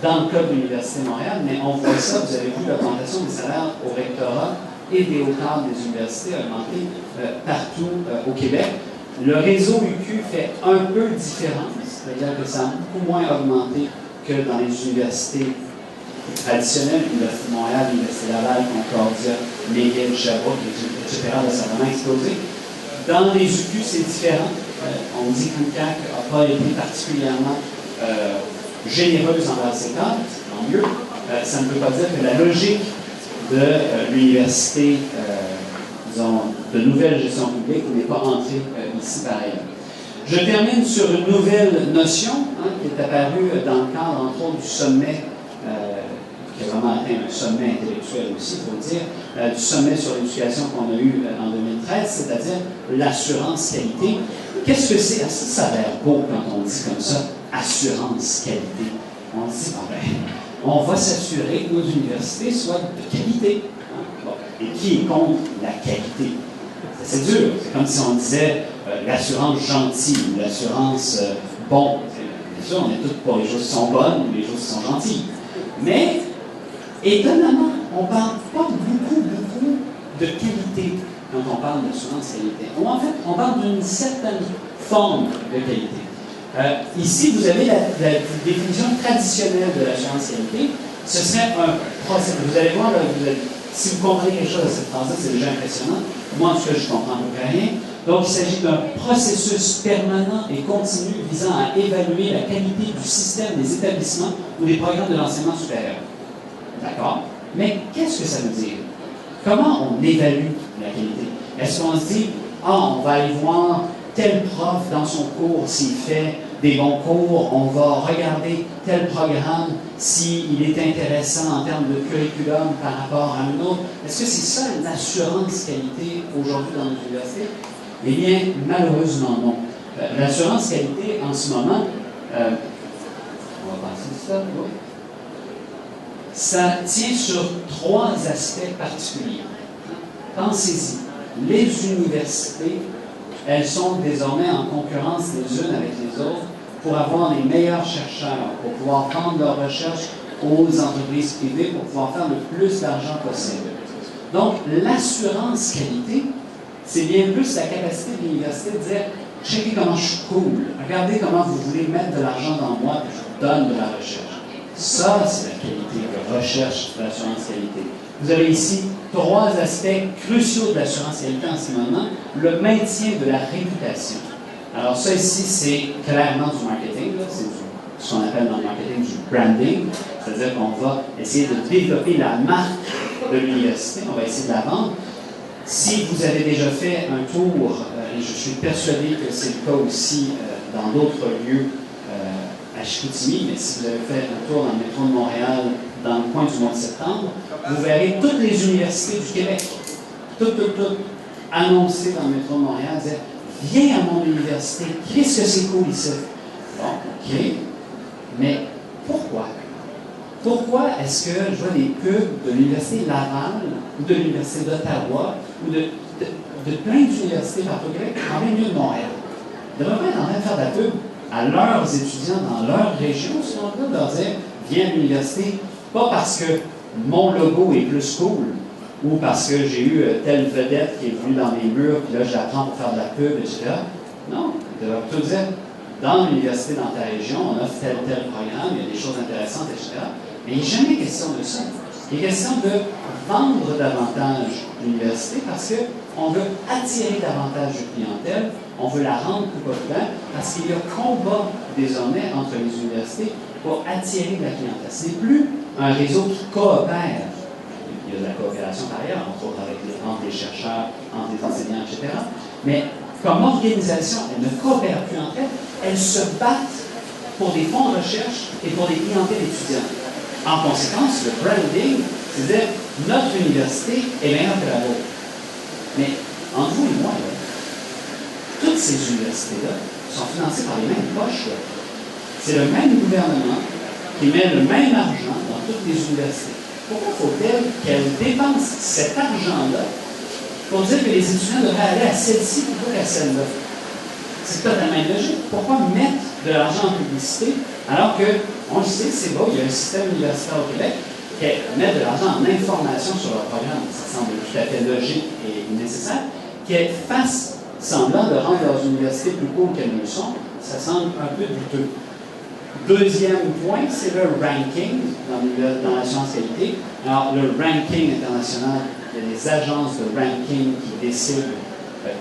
dans le cas de l'Université de Montréal, mais on voit ça, vous avez vu l'augmentation des salaires au rectorat et des hauts cadres des universités augmenter partout au Québec. Le réseau UQ fait un peu différence, c'est-à-dire que ça a beaucoup moins augmenté que dans les universités traditionnelles, l'Université de Montréal, l'Université Laval, Concordia, McGill, Sherbrooke, etc. Ça a vraiment explosé. Dans les UQ, c'est différent. On dit que l'UQAC n'a pas été particulièrement généreuse envers ses cadres, tant mieux. Ça ne veut pas dire que la logique de l'université, disons, de nouvelle gestion publique n'est pas entrée ici par ailleurs. Je termine sur une nouvelle notion qui est apparue dans le cadre, entre autres, du sommet, qui a vraiment atteint un sommet intellectuel aussi, il faut le dire, du sommet sur l'éducation qu'on a eu en 2013, c'est-à-dire l'assurance qualité. Qu'est-ce que c'est? Ça a l'air beau quand on dit comme ça, assurance qualité. On dit, on va s'assurer que nos universités soient de qualité. Bon. Et qui est contre la qualité? C'est dur. C'est comme si on disait l'assurance gentille ou l'assurance bon. Bien sûr, on est tous pour les choses qui sont bonnes ou les choses qui sont gentilles. Mais, étonnamment, on ne parle pas beaucoup de qualité quand on parle d'assurance qualité. Ou en fait, on parle d'une certaine forme de qualité. Ici, vous avez la définition traditionnelle de l'assurance qualité. Ce serait un procès. Vous allez voir, là, si vous comprenez quelque chose de cette phrase-là, c'est déjà impressionnant. Moi, en tout cas, je ne comprends à peu près rien. Donc, il s'agit d'un processus permanent et continu visant à évaluer la qualité du système des établissements ou des programmes de l'enseignement supérieur. D'accord? Mais qu'est-ce que ça veut dire? Comment on évalue la qualité? Est-ce qu'on se dit, on va aller voir tel prof dans son cours s'il fait des bons cours, on va regarder tel programme s'il est intéressant en termes de curriculum par rapport à un autre? Est-ce que c'est ça l'assurance qualité aujourd'hui dans nos universités? Eh bien, malheureusement, non. L'assurance qualité, en ce moment, on va passer ça, oui. Ça tient sur 3 aspects particuliers. Pensez-y. Les universités, elles sont désormais en concurrence les unes avec les autres pour avoir les meilleurs chercheurs, pour pouvoir vendre leurs recherches aux entreprises privées, pour pouvoir faire le plus d'argent possible. Donc, l'assurance qualité, c'est bien plus la capacité de l'université de dire « Checkez comment je suis cool, regardez comment vous voulez mettre de l'argent dans moi, puis je vous donne de la recherche. » Ça, c'est la qualité que recherche l'assurance qualité. Vous avez ici 3 aspects cruciaux de l'assurance qualité en ce moment. Le maintien de la réputation. Alors ça ici, c'est clairement du marketing, c'est ce qu'on appelle dans le marketing du branding, c'est-à-dire qu'on va essayer de développer la marque de l'université, on va essayer de la vendre. Si vous avez déjà fait un tour, et je suis persuadé que c'est le cas aussi dans d'autres lieux à Chicoutimi, mais si vous avez fait un tour dans le métro de Montréal, dans le coin du mois de septembre, vous verrez toutes les universités du Québec, toutes, annoncées dans le métro de Montréal, disaient « Viens à mon université, qu'est-ce que c'est cool ici? » Bon, OK, mais pourquoi? Pourquoi est-ce que je vois des pubs de l'Université Laval ou de l'Université d'Ottawa ou de plein d'universités partout au Québec en plein milieu de Montréal? Ils devraient pas être en train de faire de la pub à leurs étudiants dans leur région, sinon on peut leur dire « Viens à l'université », pas parce que mon logo est plus cool ou parce que j'ai eu telle vedette qui est venue dans mes murs, puis là je la prends pour faire de la pub, etc. Non, ils devraient plutôt dire « Dans l'université, dans ta région, on offre tel programme, il y a des choses intéressantes, etc. » Mais il n'est jamais question de ça. Il est question de vendre davantage l'université parce qu'on veut attirer davantage de clientèle, on veut la rendre plus populaire parce qu'il y a combat désormais entre les universités pour attirer de la clientèle. Ce n'est plus un réseau qui coopère. Il y a de la coopération par ailleurs, entre autres entre les chercheurs, entre les enseignants, etc. Mais comme organisation, elles ne coopèrent plus entre elles, elles se battent pour des fonds de recherche et pour des clientèles étudiantes. En conséquence, le branding, c'est-à-dire notre université est meilleure que la vôtre. Mais entre vous et moi, là, toutes ces universités-là sont financées par les mêmes poches. C'est le même gouvernement qui met le même argent dans toutes les universités. Pourquoi faut-il qu'elles dépensent cet argent-là pour dire que les étudiants devraient aller à celle-ci plutôt qu'à celle-là? C'est totalement illogique. Pourquoi mettre de l'argent en publicité alors que, on le sait, c'est beau, il y a un système universitaire au Québec qui met de l'argent en information sur leur programme. Ça semble tout à fait logique et nécessaire. Qu'elles fassent semblant de rendre leurs universités plus cool qu'elles ne le sont, ça semble un peu douteux. Deuxième point, c'est le ranking dans la science qualité. Alors, le ranking international, il y a des agences de ranking qui décident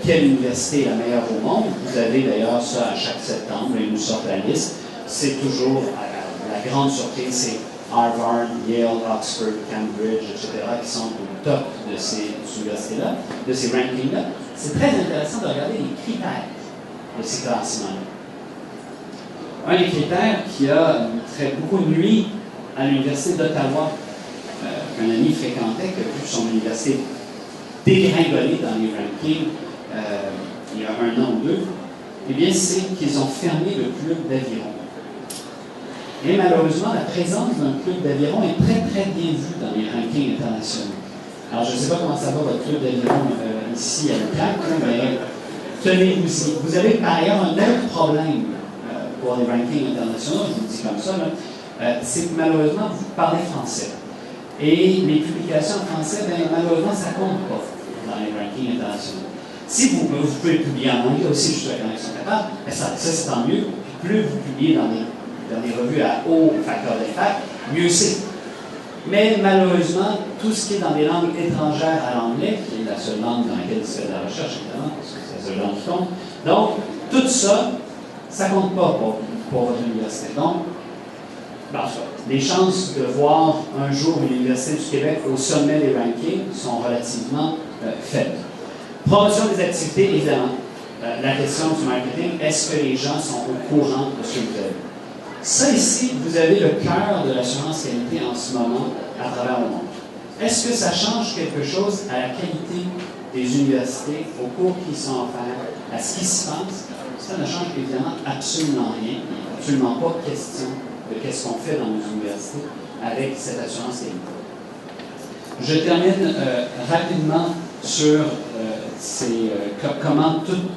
quelle université est la meilleure au monde. Vous avez d'ailleurs ça à chaque septembre, ils nous sortent la liste. C'est toujours, la grande surprise, c'est Harvard, Yale, Oxford, Cambridge, etc., qui sont au top de ces universités-là, de ces rankings-là. C'est très intéressant de regarder les critères de ces classements. Un des critères qui a très beaucoup nuit à l'Université d'Ottawa, qu'un ami fréquentait, qui a vu son université dégringoler dans les rankings il y a 1 an ou 2, eh bien, c'est qu'ils ont fermé le club d'aviron. Et malheureusement, la présence d'un club d'aviron est très, très bien vue dans les rankings internationaux. Alors, je ne sais pas comment ça va, votre club d'aviron ici à l'UQAC, mais tenez-vous-y. Vous avez par ailleurs un autre problème pour les rankings internationaux, je vous le dis comme ça, c'est que malheureusement, vous parlez français. Et les publications en français, bien, malheureusement, ça ne compte pas dans les rankings internationaux. Si vous pouvez publier en anglais aussi, je suis d'accord avec son capable, ça c'est tant mieux. Plus vous publiez dans des revues à haut facteur d'impact, mieux c'est. Mais malheureusement, tout ce qui est dans des langues étrangères à l'anglais, qui est la seule langue dans laquelle se fait de la recherche, évidemment, parce que c'est la c'est le genre qui compte. Donc, tout ça, ça ne compte pas pour votre université. Donc, les chances de voir un jour une université du Québec au sommet des rankings sont relativement faibles. Promotion des activités, évidemment. La question du marketing, est-ce que les gens sont au courant de ce que vous avez? Ça ici, vous avez le cœur de l'assurance qualité en ce moment à travers le monde. Est-ce que ça change quelque chose à la qualité des universités, aux cours qui sont offerts, à ce qui se passe? Ça ne change évidemment absolument rien. Il n'est absolument pas question de qu'est-ce qu'on fait dans nos universités avec cette assurance qualité. Je termine rapidement sur comment tout,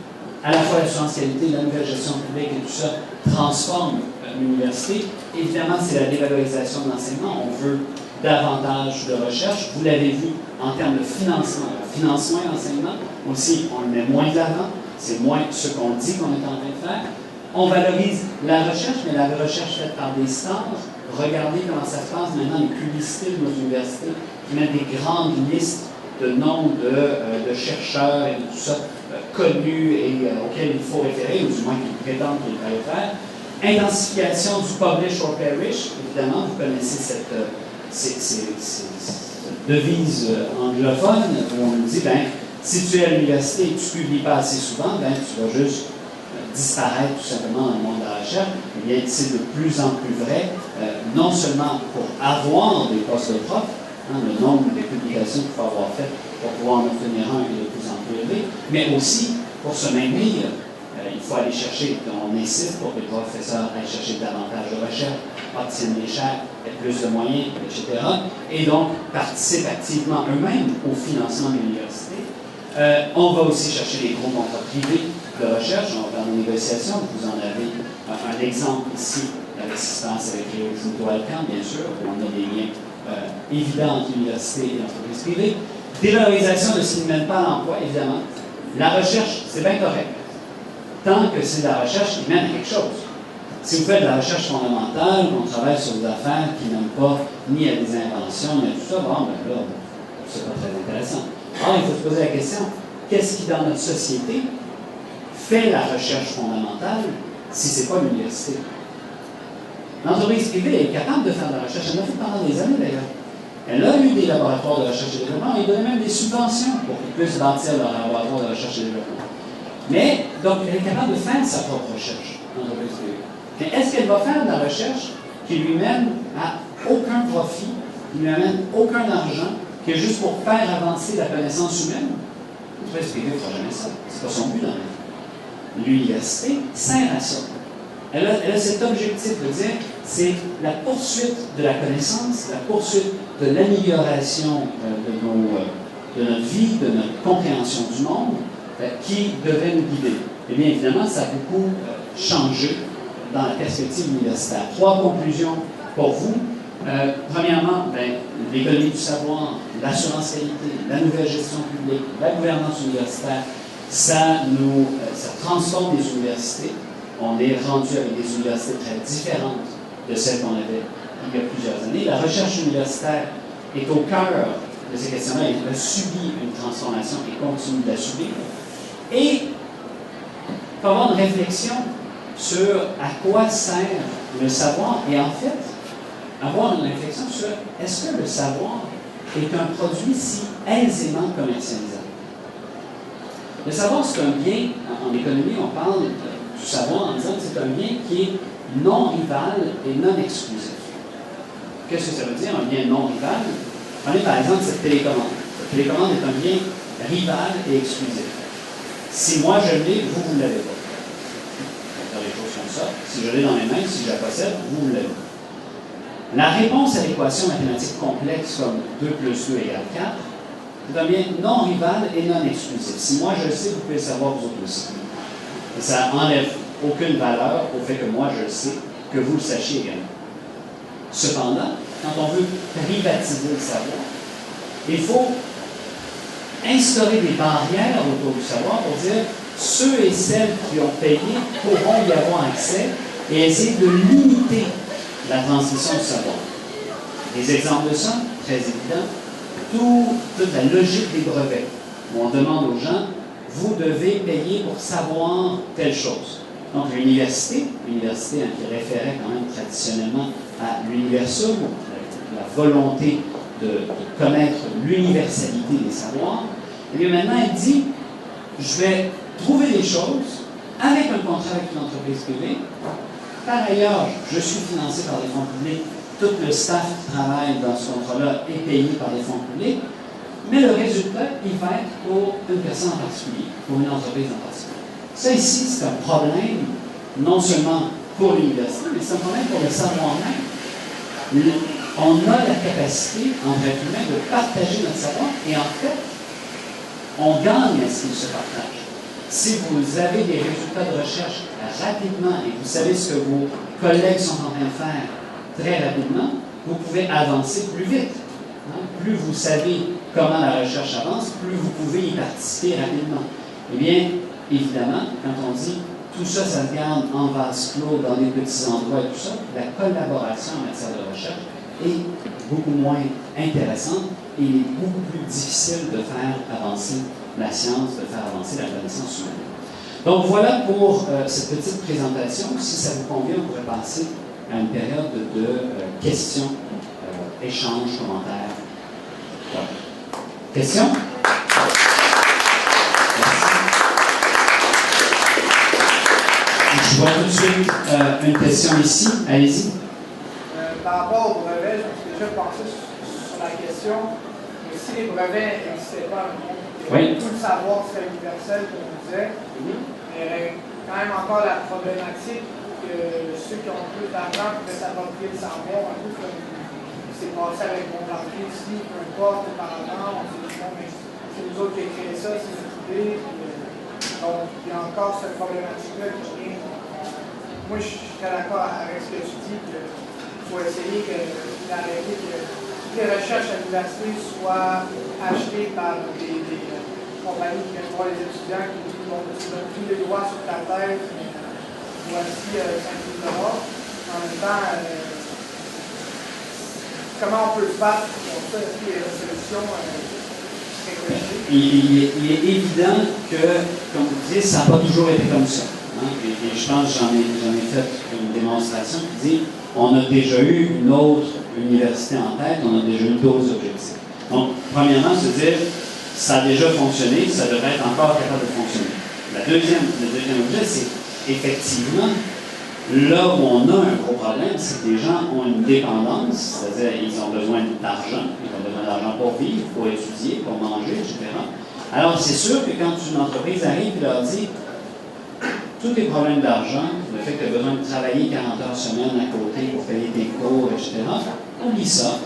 à la fois l'assurance qualité, la nouvelle gestion publique et tout ça, transforme l'université. Évidemment, c'est la dévalorisation de l'enseignement. On veut davantage de recherche. Vous l'avez vu en termes de financement. On finance moins l'enseignement. Aussi, on le met moins de l'avant. C'est moins ce qu'on dit qu'on est en train de faire. On valorise la recherche, mais la recherche faite par des stars. Regardez comment ça se passe maintenant, les publicités de nos universités qui mettent des grandes listes de noms de chercheurs et de tout ça connus et auxquels il faut référer, ou du moins qu'ils prétendent qu'il va le faire. Intensification du publish or perish, évidemment, vous connaissez cette devise anglophone où on nous dit, si tu es à l'université et que tu ne publies pas assez souvent, tu vas juste disparaître tout simplement dans le monde de la recherche. Eh bien, c'est de plus en plus vrai, non seulement pour avoir des postes de prof, le nombre de publications qu'il faut avoir faites pour pouvoir en obtenir un est de plus en plus élevé, mais aussi pour se maintenir. Il faut aller chercher, on insiste pour que les professeurs aillent chercher davantage de recherche, obtiennent des chaires, aient plus de moyens, etc. Et donc participent activement eux-mêmes au financement de l'université. On va aussi chercher les gros contrats privés de recherche, on va faire des négociations. Vous en avez un exemple ici avec ce qui se passe avec les Alcan, bien sûr, où on a des liens évidents entre l'université et l'entreprise privée. Dévalorisation de ce qui ne mène pas à l'emploi, évidemment. La recherche, c'est bien correct, tant que c'est la recherche qui mène à quelque chose. Si vous faites de la recherche fondamentale, on travaille sur des affaires qui n'aiment pas ni à des inventions, ni à tout ça, là, c'est pas très intéressant. Alors, il faut se poser la question, qu'est-ce qui, dans notre société, fait la recherche fondamentale si ce n'est pas l'université? L'entreprise privée est capable de faire de la recherche. Elle l'a fait pendant des années, d'ailleurs. Elle a eu des laboratoires de recherche et développement et donnait même des subventions pour qu'ils puissent bâtir leur laboratoire de recherche et développement. Mais, donc, elle est capable de faire sa propre recherche, l'entreprise privée. Mais est-ce qu'elle va faire de la recherche qui lui mène à aucun profit, qui lui amène aucun argent, qui est juste pour faire avancer la connaissance humaine? L'entreprise privée ne fera jamais ça. C'est pas son but dans la vie. L'université sert à ça. Elle a cet objectif de dire, c'est la poursuite de la connaissance, la poursuite de l'amélioration de notre vie, de notre compréhension du monde, qui devait nous guider. Eh bien, évidemment, ça a beaucoup changé dans la perspective universitaire. 3 conclusions pour vous. Premièrement, l'économie du savoir, l'assurance qualité, la nouvelle gestion publique, la gouvernance universitaire, ça transforme les universités. On est rendu avec des universités très différentes de celles qu'on avait il y a plusieurs années. La recherche universitaire est au cœur de ces questions-là. Elle a subi une transformation et continue de la subir. Et il faut avoir une réflexion sur à quoi sert le savoir et en fait, avoir une réflexion sur est-ce que le savoir est un produit si aisément commercialisable. Le savoir, c'est un bien, en économie, on parle du savoir en disant que c'est un bien qui est non rival et non exclusif. Qu'est-ce que ça veut dire, un bien non rival? Prenez par exemple cette télécommande. Cette télécommande est un bien rival et exclusif. Si moi je l'ai, vous ne l'avez pas. On va faire les choses comme ça. Si je l'ai dans mes mains, si je la possède, vous l'avez. La réponse à l'équation mathématique complexe comme 2 plus 2 égale 4, c'est un bien non rival et non exclusif. Si moi je le sais, vous pouvez le savoir vous autres aussi. Et ça n'enlève aucune valeur au fait que moi je le sais, que vous le sachiez également. Cependant, quand on veut privatiser le savoir, il faut instaurer des barrières autour du savoir pour dire ceux et celles qui ont payé pourront y avoir accès et essayer de limiter la transmission du savoir. Des exemples de ça, très évidents, toute la logique des brevets, où on demande aux gens vous devez payer pour savoir telle chose. Donc l'université qui référait quand même traditionnellement à l'universum, la volonté de connaître l'universalité des savoirs, et bien maintenant elle dit, je vais trouver des choses avec un contrat avec une entreprise privée. Par ailleurs, je suis financé par des fonds publics, tout le staff qui travaille dans ce contrat-là est payé par des fonds publics, mais le résultat, il va être pour une personne en particulier, pour une entreprise en particulier. Ça ici, c'est un problème, non seulement pour l'université, mais c'est un problème pour le savoir même. On a la capacité, entre êtres humains, de partager notre savoir, et en fait, on gagne à ce qu'il se partage. Si vous avez des résultats de recherche rapidement et vous savez ce que vos collègues sont en train de faire très rapidement, vous pouvez avancer plus vite. Plus vous savez comment la recherche avance, plus vous pouvez y participer rapidement. Eh bien, évidemment, quand on dit tout ça, ça se garde en vase clos, dans des petits endroits et tout ça, la collaboration en matière de recherche est beaucoup moins intéressante et beaucoup plus difficile de faire avancer la science, de faire avancer la connaissance humaine. Donc voilà pour cette petite présentation. Si ça vous convient, on pourrait passer à une période de questions, échanges, commentaires. Voilà. Questions? Merci. Je vois tout de suite une question ici. Allez-y. Par rapport au brevet, je me suis déjà pensé sur la question, mais si les brevets n'existaient pas, oui. Tout le savoir serait universel, comme on disait, il y aurait quand même encore la problématique que ceux qui ont plus d'argent pouvaient s'approprier le savoir, un peu comme c'est passé avec Bombardier ici, peu importe, auparavant, on s'est dit, bon, mais c'est nous autres qui avons créé ça, c'est notre idée. Donc, il y a encore cette problématique-là qui vient. Moi, je suis très d'accord avec ce que tu dis, qu'il faut essayer d'arrêter que toutes les recherches à l'université soient achetées par des compagnies qui viennent voir les étudiants qui disent, bon, tu donnes tous les droits sur ta tête, voici 5 000 $. En même temps, comment on peut se battre pour ça? Est-ce qu'il y a une solution il est évident que, comme vous disiez, ça n'a pas toujours été comme ça. Hein? Et je pense que j'en ai fait une démonstration qui dit on a déjà eu une autre université en tête, on a déjà eu d'autres objectifs. Donc, premièrement, se dire ça a déjà fonctionné, ça devrait être encore capable de fonctionner. Le deuxième objet, c'est effectivement, là où on a un gros problème, c'est que les gens ont une dépendance, c'est-à-dire ils ont besoin d'argent, ils ont besoin d'argent pour vivre, pour étudier, pour manger, etc. Alors, c'est sûr que quand une entreprise arrive et leur dit tous tes problèmes d'argent, le fait que tu as besoin de travailler 40 heures semaine à côté pour payer tes cours, etc., oublie ça.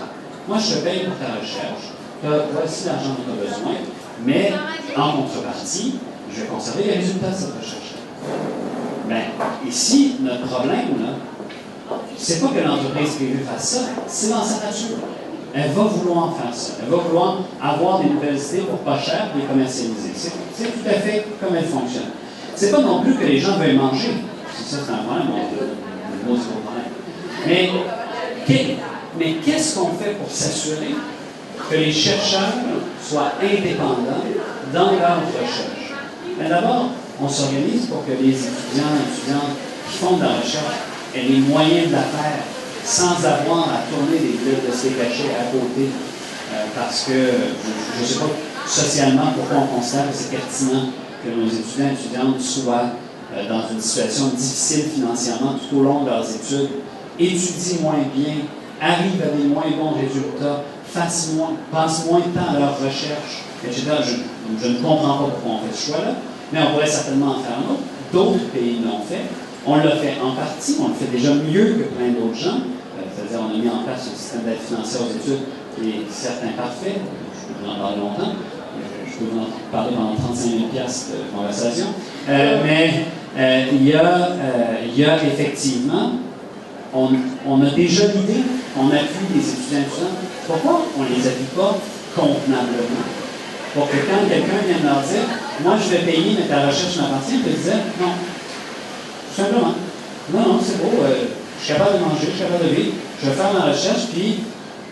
Moi, je te paye pour ta recherche. Voici l'argent dont tu as besoin, mais en contrepartie, je vais conserver les résultats de cette recherche. Bien, ici, notre problème, là, c'est pas que l'entreprise privée fasse ça, c'est dans sa nature. Elle va vouloir faire ça. Elle va vouloir avoir des nouvelles idées pour pas cher et les commercialiser. C'est tout à fait comme elle fonctionne. C'est pas non plus que les gens veulent manger. C'est ça, c'est un problème. Le mot, c'est un problème. Mais qu'est-ce qu'on fait pour s'assurer que les chercheurs soient indépendants dans leur recherche? Mais d'abord, on s'organise pour que les étudiants et étudiantes qui font de la recherche aient les moyens de la faire sans avoir à tourner des billes de steak haché à côté. Parce que, je ne sais pas socialement pourquoi on considère que c'est pertinent que nos étudiants et étudiantes soient dans une situation difficile financièrement tout au long de leurs études, étudient moins bien, arrivent à des moins bons résultats, passent moins de temps à leur recherche, etc. Je ne comprends pas pourquoi on fait ce choix-là, mais on pourrait certainement en faire un autre. D'autres pays l'ont fait. On l'a fait en partie, on le fait déjà mieux que plein d'autres gens. C'est-à-dire, on a mis en place un système d'aide financière aux études qui est certes imparfait. Je peux vous en parler longtemps. Je peux vous en parler pendant 35 000 $ de conversation. Mais il y a effectivement, on a déjà l'idée, on appuie les étudiants. Pourquoi on ne les appuie pas convenablement? Pour que quand quelqu'un vient leur dire, moi je vais payer, mais ta recherche m'appartient, ils te disent non. Tout simplement. Non, c'est beau, je suis capable de manger, je suis capable de vivre, je vais faire ma recherche, puis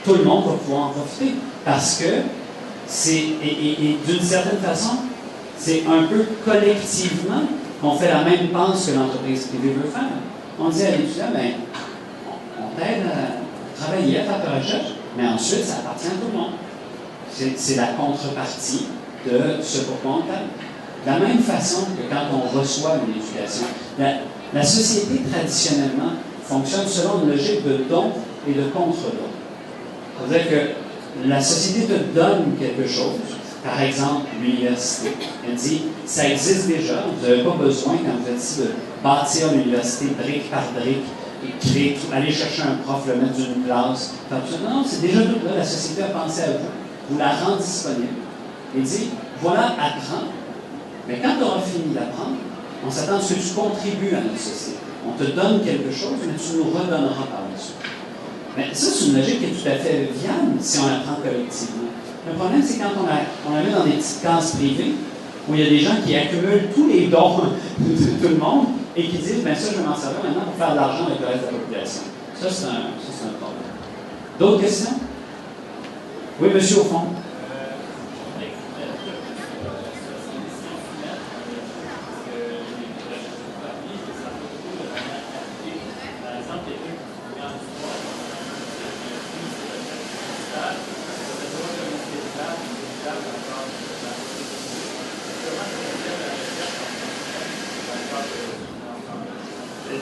tout le monde va pouvoir en profiter. Parce que c'est, et d'une certaine façon, c'est un peu collectivement qu'on fait la même passe que l'entreprise privée veut faire. On dit à l'étudiant, bien, on t'aide à travailler, à faire ta recherche, mais ensuite, ça appartient à tout le monde. C'est la contrepartie de ce pourquoi on t'aide. De la même façon que quand on reçoit une éducation, la société, traditionnellement, fonctionne selon une logique de don et de contre-don. C'est-à-dire que la société te donne quelque chose, par exemple l'université. Elle dit, ça existe déjà, vous n'avez pas besoin, quand vous êtes ici, de bâtir l'université brique par brique, et créer tout, aller chercher un prof, le mettre dans une classe. Non, c'est déjà tout là, la société a pensé à vous la rend disponible, et dit, voilà, apprends, mais quand tu auras fini d'apprendre, on s'attend à ce que tu contribues à notre société. On te donne quelque chose, mais tu nous redonneras par la suite. Mais ça, c'est une logique qui est tout à fait viable si on l'apprend collectivement. Le problème, c'est quand on la met dans des petites cases privées, où il y a des gens qui accumulent tous les dons de tout le monde et qui disent, bien ça, je vais m'en servir maintenant pour faire de l'argent avec le reste de la population. Ça, c'est un problème. D'autres questions? Oui, monsieur, au fond.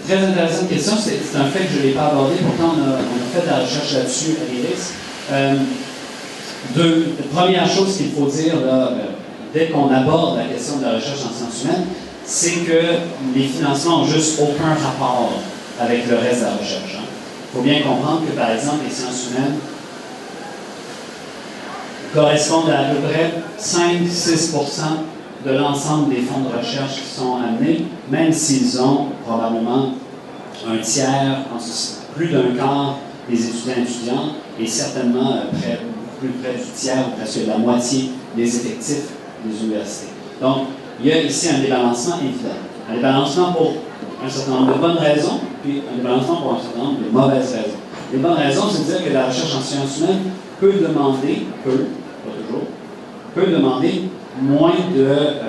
Très intéressante question. C'est un fait que je ne l'ai pas abordé. Pourtant, on a fait de la recherche là-dessus à l'IRIS. Première chose qu'il faut dire, là, dès qu'on aborde la question de la recherche en sciences humaines, c'est que les financements n'ont juste aucun rapport avec le reste de la recherche. Il faut bien comprendre que, par exemple, les sciences humaines correspondent à peu près 5-6% de l'ensemble des fonds de recherche qui sont amenés, même s'ils ont probablement un tiers, plus d'un quart des étudiants et certainement plus près du tiers ou presque la moitié des effectifs des universités. Donc, il y a ici un débalancement évident. Un débalancement pour un certain nombre de bonnes raisons, puis un débalancement pour un certain nombre de mauvaises raisons. Les bonnes raisons, c'est de dire que la recherche en sciences humaines peut demander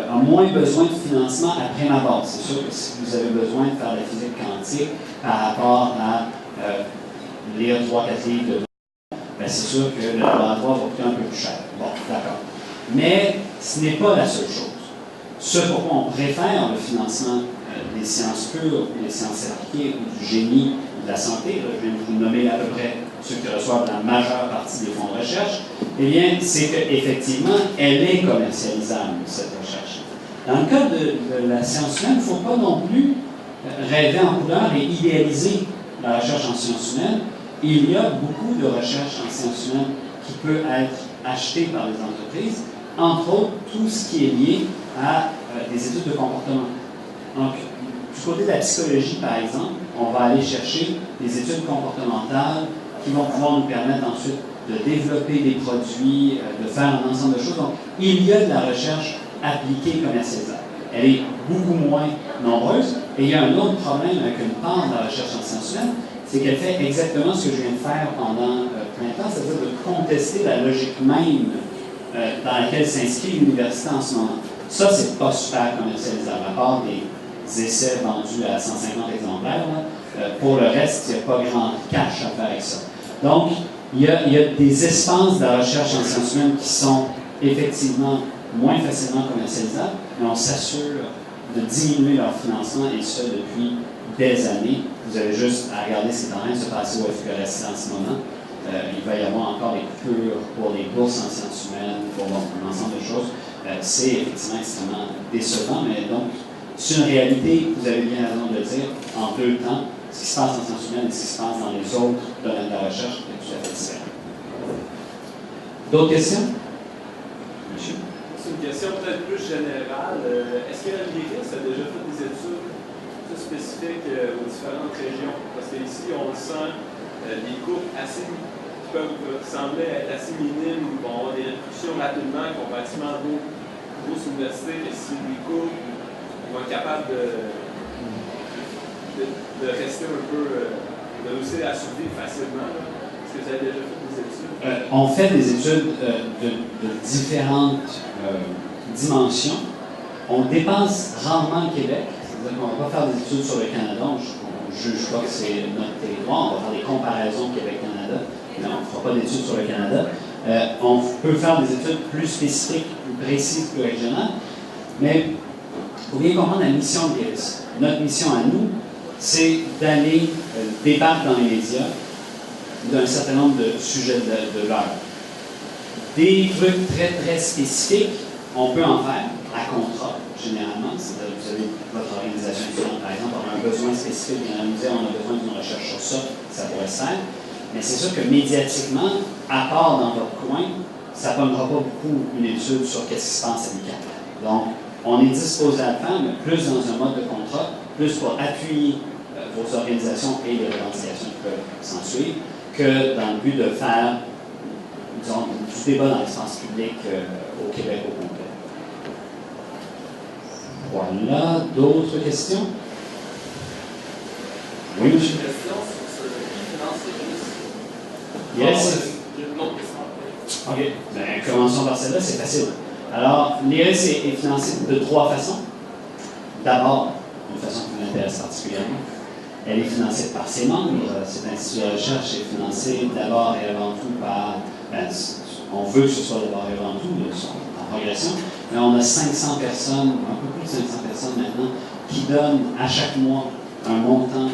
a moins besoin de financement à prime abord. C'est sûr que si vous avez besoin de faire de la physique quantique par rapport à lire 3-4 livres de ben c'est sûr que le laboratoire va coûter un peu plus cher. Bon, d'accord. Mais ce n'est pas la seule chose. Ce pourquoi on préfère le financement des sciences pures, des sciences appliquées, ou du génie, ou de la santé, là, je viens de vous nommer à peu près ceux qui reçoivent la majeure partie des fonds de recherche, eh bien, c'est qu'effectivement, elle est commercialisable, cette recherche. Dans le cas de la science humaine, il ne faut pas non plus rêver en couleur et idéaliser la recherche en sciences humaines. Il y a beaucoup de recherche en sciences humaines qui peut être achetée par les entreprises, entre autres tout ce qui est lié à des études de comportement. Donc, du côté de la psychologie, par exemple, on va aller chercher des études comportementales qui vont pouvoir nous permettre ensuite de développer des produits, de faire un ensemble de choses. Donc, il y a de la recherche appliquée commercialisable. Elle est beaucoup moins nombreuse. Et il y a un autre problème avec une part de la recherche en sciences humaines, c'est qu'elle fait exactement ce que je viens de faire pendant plein de temps, c'est-à-dire de contester la logique même dans laquelle s'inscrit l'université en ce moment. Ça, c'est pas super commercialisable, à part des essais vendus à 150 exemplaires. Pour le reste, il n'y a pas grand cash à faire avec ça. Donc, il y a des espaces de la recherche en sciences humaines qui sont effectivement moins facilement commercialisables, mais on s'assure de diminuer leur financement, et ce depuis des années. Vous avez juste à regarder ce qui est en train de se passer au FQRSC en ce moment. Il va y avoir encore des coupures pour les bourses en sciences humaines, pour un ensemble de choses. C'est effectivement extrêmement décevant, mais donc, c'est une réalité, vous avez bien raison de le dire, en deux temps. Ce qui se passe en sciences humaines et ce qui se passe dans les autres domaines de la recherche est tout à fait différent. D'autres questions? Monsieur? C'est une question peut-être plus générale. Est-ce que l'IRIS a déjà fait des études plus spécifiques aux différentes régions? Parce qu'ici, on le sent, des coupes assez qui peuvent sembler être assez minimes, vont avoir des répercussions rapidement comparativement à d'autres grosses universités, que si les coupes vont être capables de rester un peu, de réussir à survivre facilement. Est-ce que vous avez déjà fait des études? On fait des études de différentes dimensions. On dépasse rarement le Québec, c'est-à-dire qu'on ne va pas faire des études sur le Canada, on ne juge pas que c'est notre territoire, on va faire des comparaisons Québec-Canada, mais on ne fera pas d'études sur le Canada. On peut faire des études plus spécifiques, plus précises, plus régionales, mais il faut bien comprendre la mission de l'IRIS. Notre mission à nous, c'est d'aller débattre dans les médias d'un certain nombre de sujets de l'heure. Des trucs très, très spécifiques, on peut en faire à contrat, généralement. C'est-à-dire, vous avez votre organisation étudiante, par exemple, on a un besoin spécifique, on nous dit on a besoin d'une recherche sur ça, ça pourrait se faire. Mais c'est sûr que médiatiquement, à part dans votre coin, ça ne pognera pas beaucoup une étude sur ce qui se passe à l'UQAM. Donc, on est disposé à le faire, mais plus dans un mode de contrat, plus pour appuyer vos organisations et les revendications qui peuvent s'en suivre, que dans le but de faire, disons, du débat dans l'espace public au Québec au complet. Voilà. D'autres questions? Oui, monsieur. Une question sur ce qui finance les Yes. J'ai une autre question. OK. Bien, commençons par celle-là, c'est facile. Alors, l'IRIS est financé de 3 façons. D'abord, une façon qui m'intéresse particulièrement, elle est financée par ses membres. Cet institut de recherche est financé d'abord et avant tout par... on veut que ce soit d'abord et avant tout, ils sont en progression, mais on a 500 personnes, un peu plus de 500 personnes maintenant, qui donnent à chaque mois un montant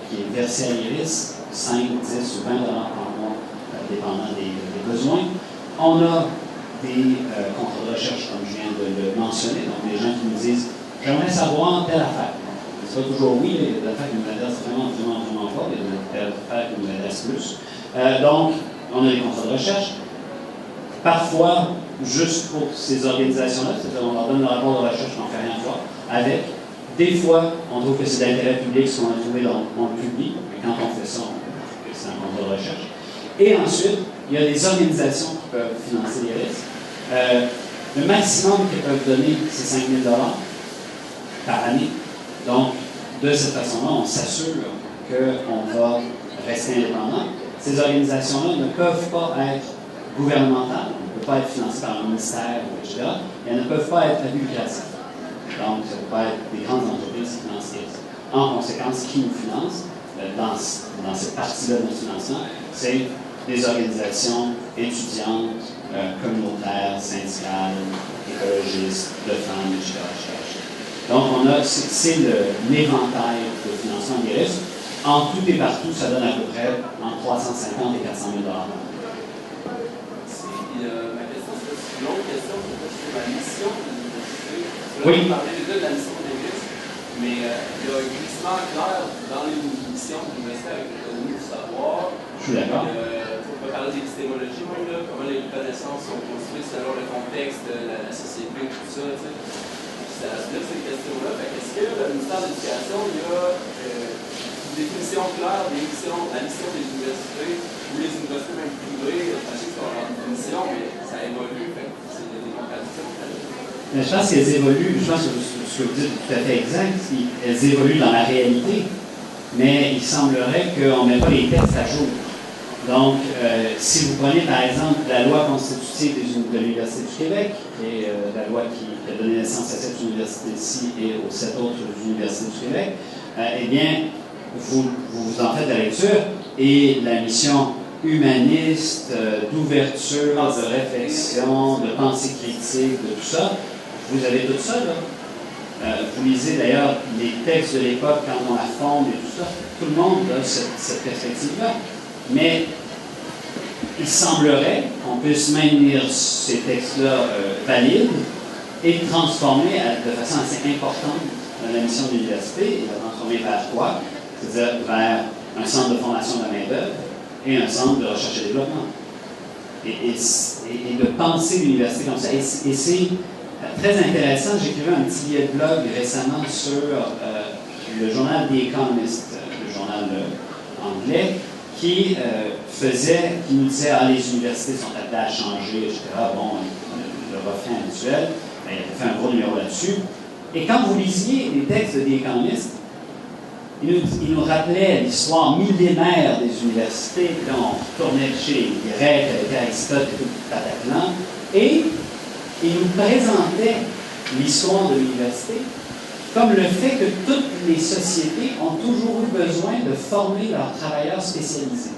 qui est versé à l'IRIS, 5, 10 ou 20 $ par mois, dépendant des besoins. On a des contrats de recherche, comme je viens de le mentionner, donc des gens qui nous disent « j'aimerais savoir telle affaire ». C'est pas toujours oui, il y a des affaires qui nous intéressent vraiment pas, il y a des affaires qui nous intéressent plus. Donc, on a des contrats de recherche. Parfois, juste pour ces organisations-là, c'est-à-dire on leur donne le rapport de recherche, on ne fait rien voir avec. Des fois, on trouve que c'est d'intérêt public, ce qu'on a trouvé, on le publie. Et quand on fait ça, c'est un contrat de recherche. Et ensuite, il y a des organisations qui peuvent financer les risques. Le maximum qu'ils peuvent donner, c'est 5 000 $ par année. Donc, de cette façon-là, on s'assure qu'on va rester indépendant. Ces organisations-là ne peuvent pas être gouvernementales, ne peuvent pas être financées par un ministère, etc. Et elles ne peuvent pas être à but lucratif. Donc, ça ne peut pas être des grandes entreprises qui financent les risques. En conséquence, qui nous finance dans cette partie-là de notre financement, c'est des organisations étudiantes, communautaires, syndicales, écologistes, de femmes, etc. Donc, c'est l'éventail de financement des risques. En tout et partout, ça donne à peu près entre 350 et 400 000 $. Ma question, c'est une autre question, c'est ma mission de l'université. Oui. Vous parlez déjà de la mission des risques, mais il y a un glissement clair dans les missions de l'université avec l'économie du savoir. Je suis d'accord. On peut parler d'épistémologie, comment les connaissances sont construites selon le contexte, la société, tout ça. Ça se pose ces questions-là. Est-ce que le ministère de l'Éducation, il y a une définition claire des missions, la mission des universités, ou les universités même privées, je sais qu'ils ont leur définition, mais ça évolue, c'est des contradictions. Mais je pense qu'elles évoluent, je pense que ce que vous dites est tout à fait exact, elles évoluent dans la réalité, mais il semblerait qu'on ne met pas les textes à jour. Donc, si vous prenez par exemple la loi constitutive de l'Université du Québec, qui est la loi qui a donné naissance à cette université-ci et aux 7 autres universités du Québec, eh bien, vous en faites la lecture et la mission humaniste, d'ouverture, de réflexion, de pensée critique, de tout ça, vous avez tout ça là. Vous lisez d'ailleurs les textes de l'époque quand on la fonde et tout ça, tout le monde a cette perspective-là. Mais il semblerait qu'on puisse maintenir ces textes-là valides et transformer de façon assez importante la mission de l'université et la transformer vers quoi? C'est-à-dire vers un centre de formation de la main-d'œuvre et un centre de recherche et développement. Et de penser l'université comme ça. Et c'est très intéressant. J'écrivais un petit billet de blog récemment sur le journal The Economist, le journal anglais, qui nous disait « les universités sont appelées à changer, etc. » Bon, le refrain habituel, ben, il avait fait un gros numéro là-dessus. Et quand vous lisiez les textes de The Economist, il nous rappelait l'histoire millénaire des universités, puis là, on tournait chez les Grecs avec Aristote et tout Pataclan, et il nous présentait l'histoire de l'université, comme le fait que toutes les sociétés ont toujours eu besoin de former leurs travailleurs spécialisés.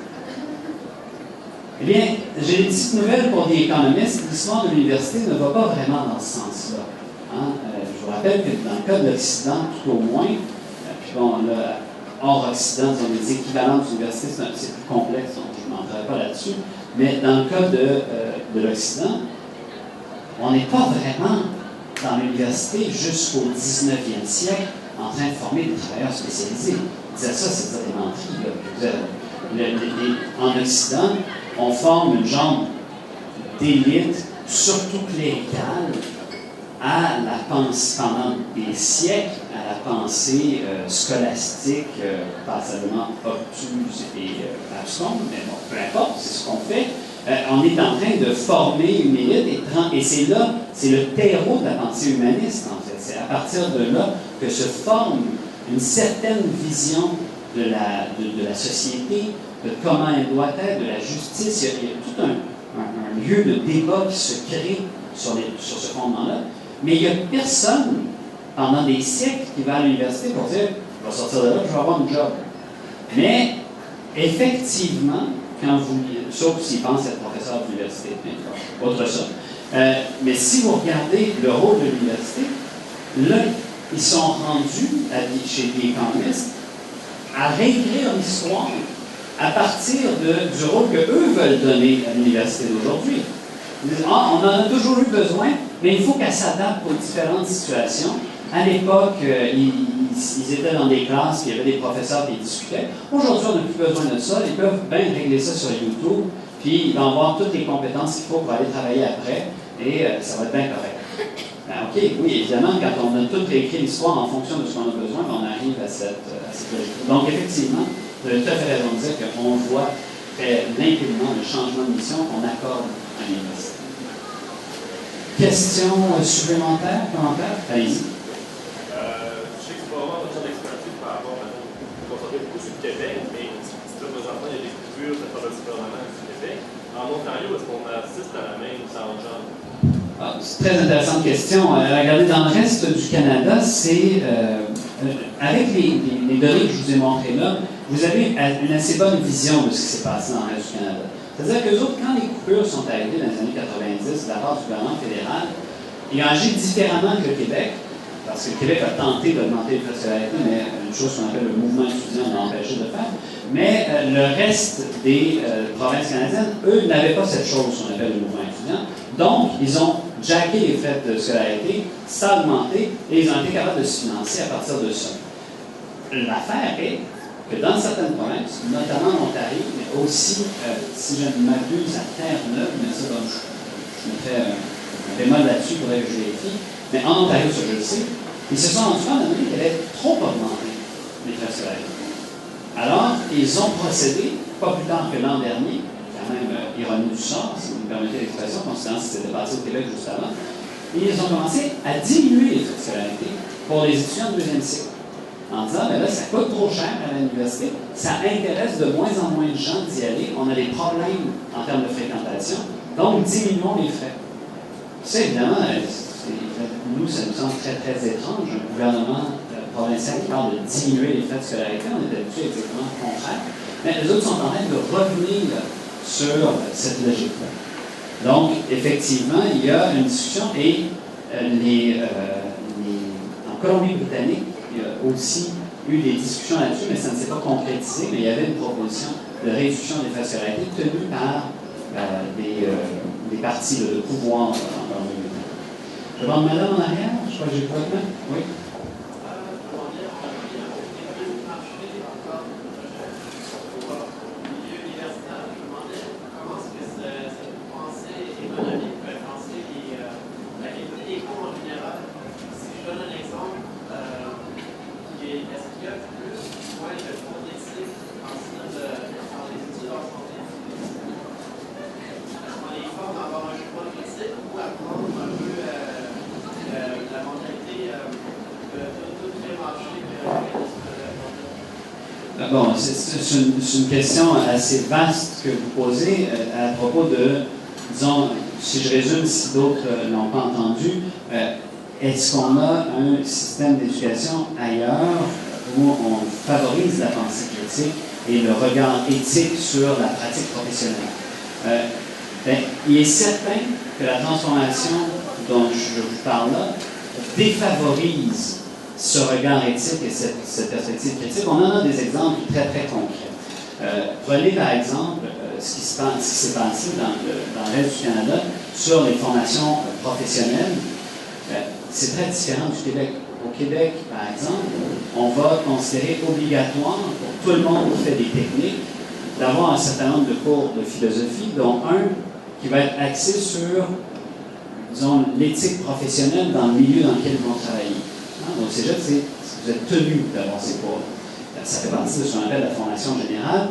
Eh bien, j'ai des petites nouvelles pour les économistes. L'histoire de l'université ne va pas vraiment dans ce sens-là. Hein? Je vous rappelle que dans le cas de l'Occident, tout au moins, puis bon, là, hors Occident, disons, les équivalents des universités, c'est plus complexe, donc je ne m'entrerai pas là-dessus. Mais dans le cas de l'Occident, on n'est pas vraiment dans l'université jusqu'au 19e siècle en train de former des travailleurs spécialisés. Dire ça, c'est dire des menteries. En Occident, on forme une genre d'élite, surtout cléricale, à la pensée, pendant des siècles, à la pensée scolastique, passablement obtuse et absconde, mais bon, peu importe, c'est ce qu'on fait. On est en train de former une élite, et c'est là, c'est le terreau de la pensée humaniste, en fait. C'est à partir de là que se forme une certaine vision de la société, de comment elle doit être, de la justice. Il y a tout un lieu de débat qui se crée sur ce fondement-là. Mais il n'y a personne, pendant des siècles, qui va à l'université pour dire « je vais sortir de là, je vais avoir un job ». Mais, effectivement, quand vous... sauf s'ils pensent être professeur d'université, autre chose. Mais si vous regardez le rôle de l'université, là, ils sont rendus, chez les économistes, à réécrire l'histoire à partir du rôle qu'eux veulent donner à l'université d'aujourd'hui. Ils disent, on en a toujours eu besoin, mais il faut qu'elle s'adapte aux différentes situations. À l'époque, ils étaient dans des classes, puis il y avait des professeurs qui discutaient. Aujourd'hui, on n'a plus besoin de ça. Ils peuvent bien régler ça sur YouTube, puis ils vont avoir toutes les compétences qu'il faut pour aller travailler après, et ça va être bien correct. Ben, OK, oui, évidemment, quand on a tout réécrit l'histoire en fonction de ce qu'on a besoin, on arrive à cette logique. Donc, effectivement, vous avez tout à fait raison de dire qu'on voit très limpidement le changement de mission qu'on accorde à l'université. Questions supplémentaires, commentaires? Allez-y. Je sais que c'est pas vraiment votre d'expertise par rapport à vous concentrez beaucoup sur le Québec, mais présentement, il y a des coupures de par le gouvernement du Québec. En Ontario, est-ce qu'on assiste à la même tangente? C'est une très intéressante question. Regardez, dans le reste du Canada, c'est avec les données que je vous ai montrées là, vous avez une assez bonne vision de ce qui s'est passé dans le reste du Canada. C'est-à-dire qu'eux autres, quand les coupures sont arrivées dans les années 90 de la part du gouvernement fédéral, ils ont agi différemment que le Québec, parce que le Québec a tenté d'augmenter les frais de scolarité, mais une chose qu'on appelle le mouvement étudiant l'a empêché de faire. Mais le reste des provinces canadiennes, eux, n'avaient pas cette chose qu'on appelle le mouvement étudiant. Donc, ils ont jacké les frais de scolarité, ça a augmenté, et ils ont été capables de se financer à partir de ça. L'affaire est que dans certaines provinces, notamment en Ontario, mais aussi, si je ne m'abuse, à Terre-Neuve, mais ça, donc, je me fais un bémol là-dessus, il faudrait que je vérifie, mais en Ontario, ça je le sais, ils se sont rendus compte qu'elle avait trop augmenté les frais de scolarité. Alors, ils ont procédé, pas plus tard que l'an dernier, quand même ironie du sort, si vous me permettez l'expression, considérant que c'était passé au Québec juste avant, et ils ont commencé à diminuer les frais de scolarité pour les étudiants de deuxième cycle. En disant, ben là, ça coûte trop cher à l'université, ça intéresse de moins en moins de gens d'y aller, on a des problèmes en termes de fréquentation, donc diminuons les frais. Ça, évidemment, nous, ça nous semble très, très étrange, un gouvernement provincial qui parle de diminuer les frais de scolarité, on est habitué exactement au contraire, mais les autres sont en train de revenir sur cette logique-là. Donc, effectivement, il y a une discussion, et en Colombie-Britannique, il y a aussi eu des discussions là-dessus, mais ça ne s'est pas concrétisé, mais il y avait une proposition de réduction des frais de scolarité tenue par des partis de pouvoir en Colombie-Britannique. Je demande madame en arrière, je crois que j'ai pas de main. Oui. Bon, c'est une question assez vaste que vous posez à propos de, disons, si je résume, si d'autres n'ont pas entendu, est-ce qu'on a un système d'éducation ailleurs où on favorise la pensée critique et le regard éthique sur la pratique professionnelle? Il est certain que la transformation dont je vous parle là défavorise ce regard éthique et cette perspective critique. On en a des exemples très, très concrets. Prenez par exemple ce qui s'est passé dans l'Est du Canada sur les formations professionnelles. C'est très différent du Québec. Au Québec, par exemple, on va considérer obligatoire pour tout le monde qui fait des techniques d'avoir un certain nombre de cours de philosophie, dont un qui va être axé sur, disons, l'éthique professionnelle dans le milieu dans lequel ils vont travailler. Donc, c'est juste, vous êtes tenu d'avoir ces cours. Ça fait partie de ce qu'on appelle la formation générale,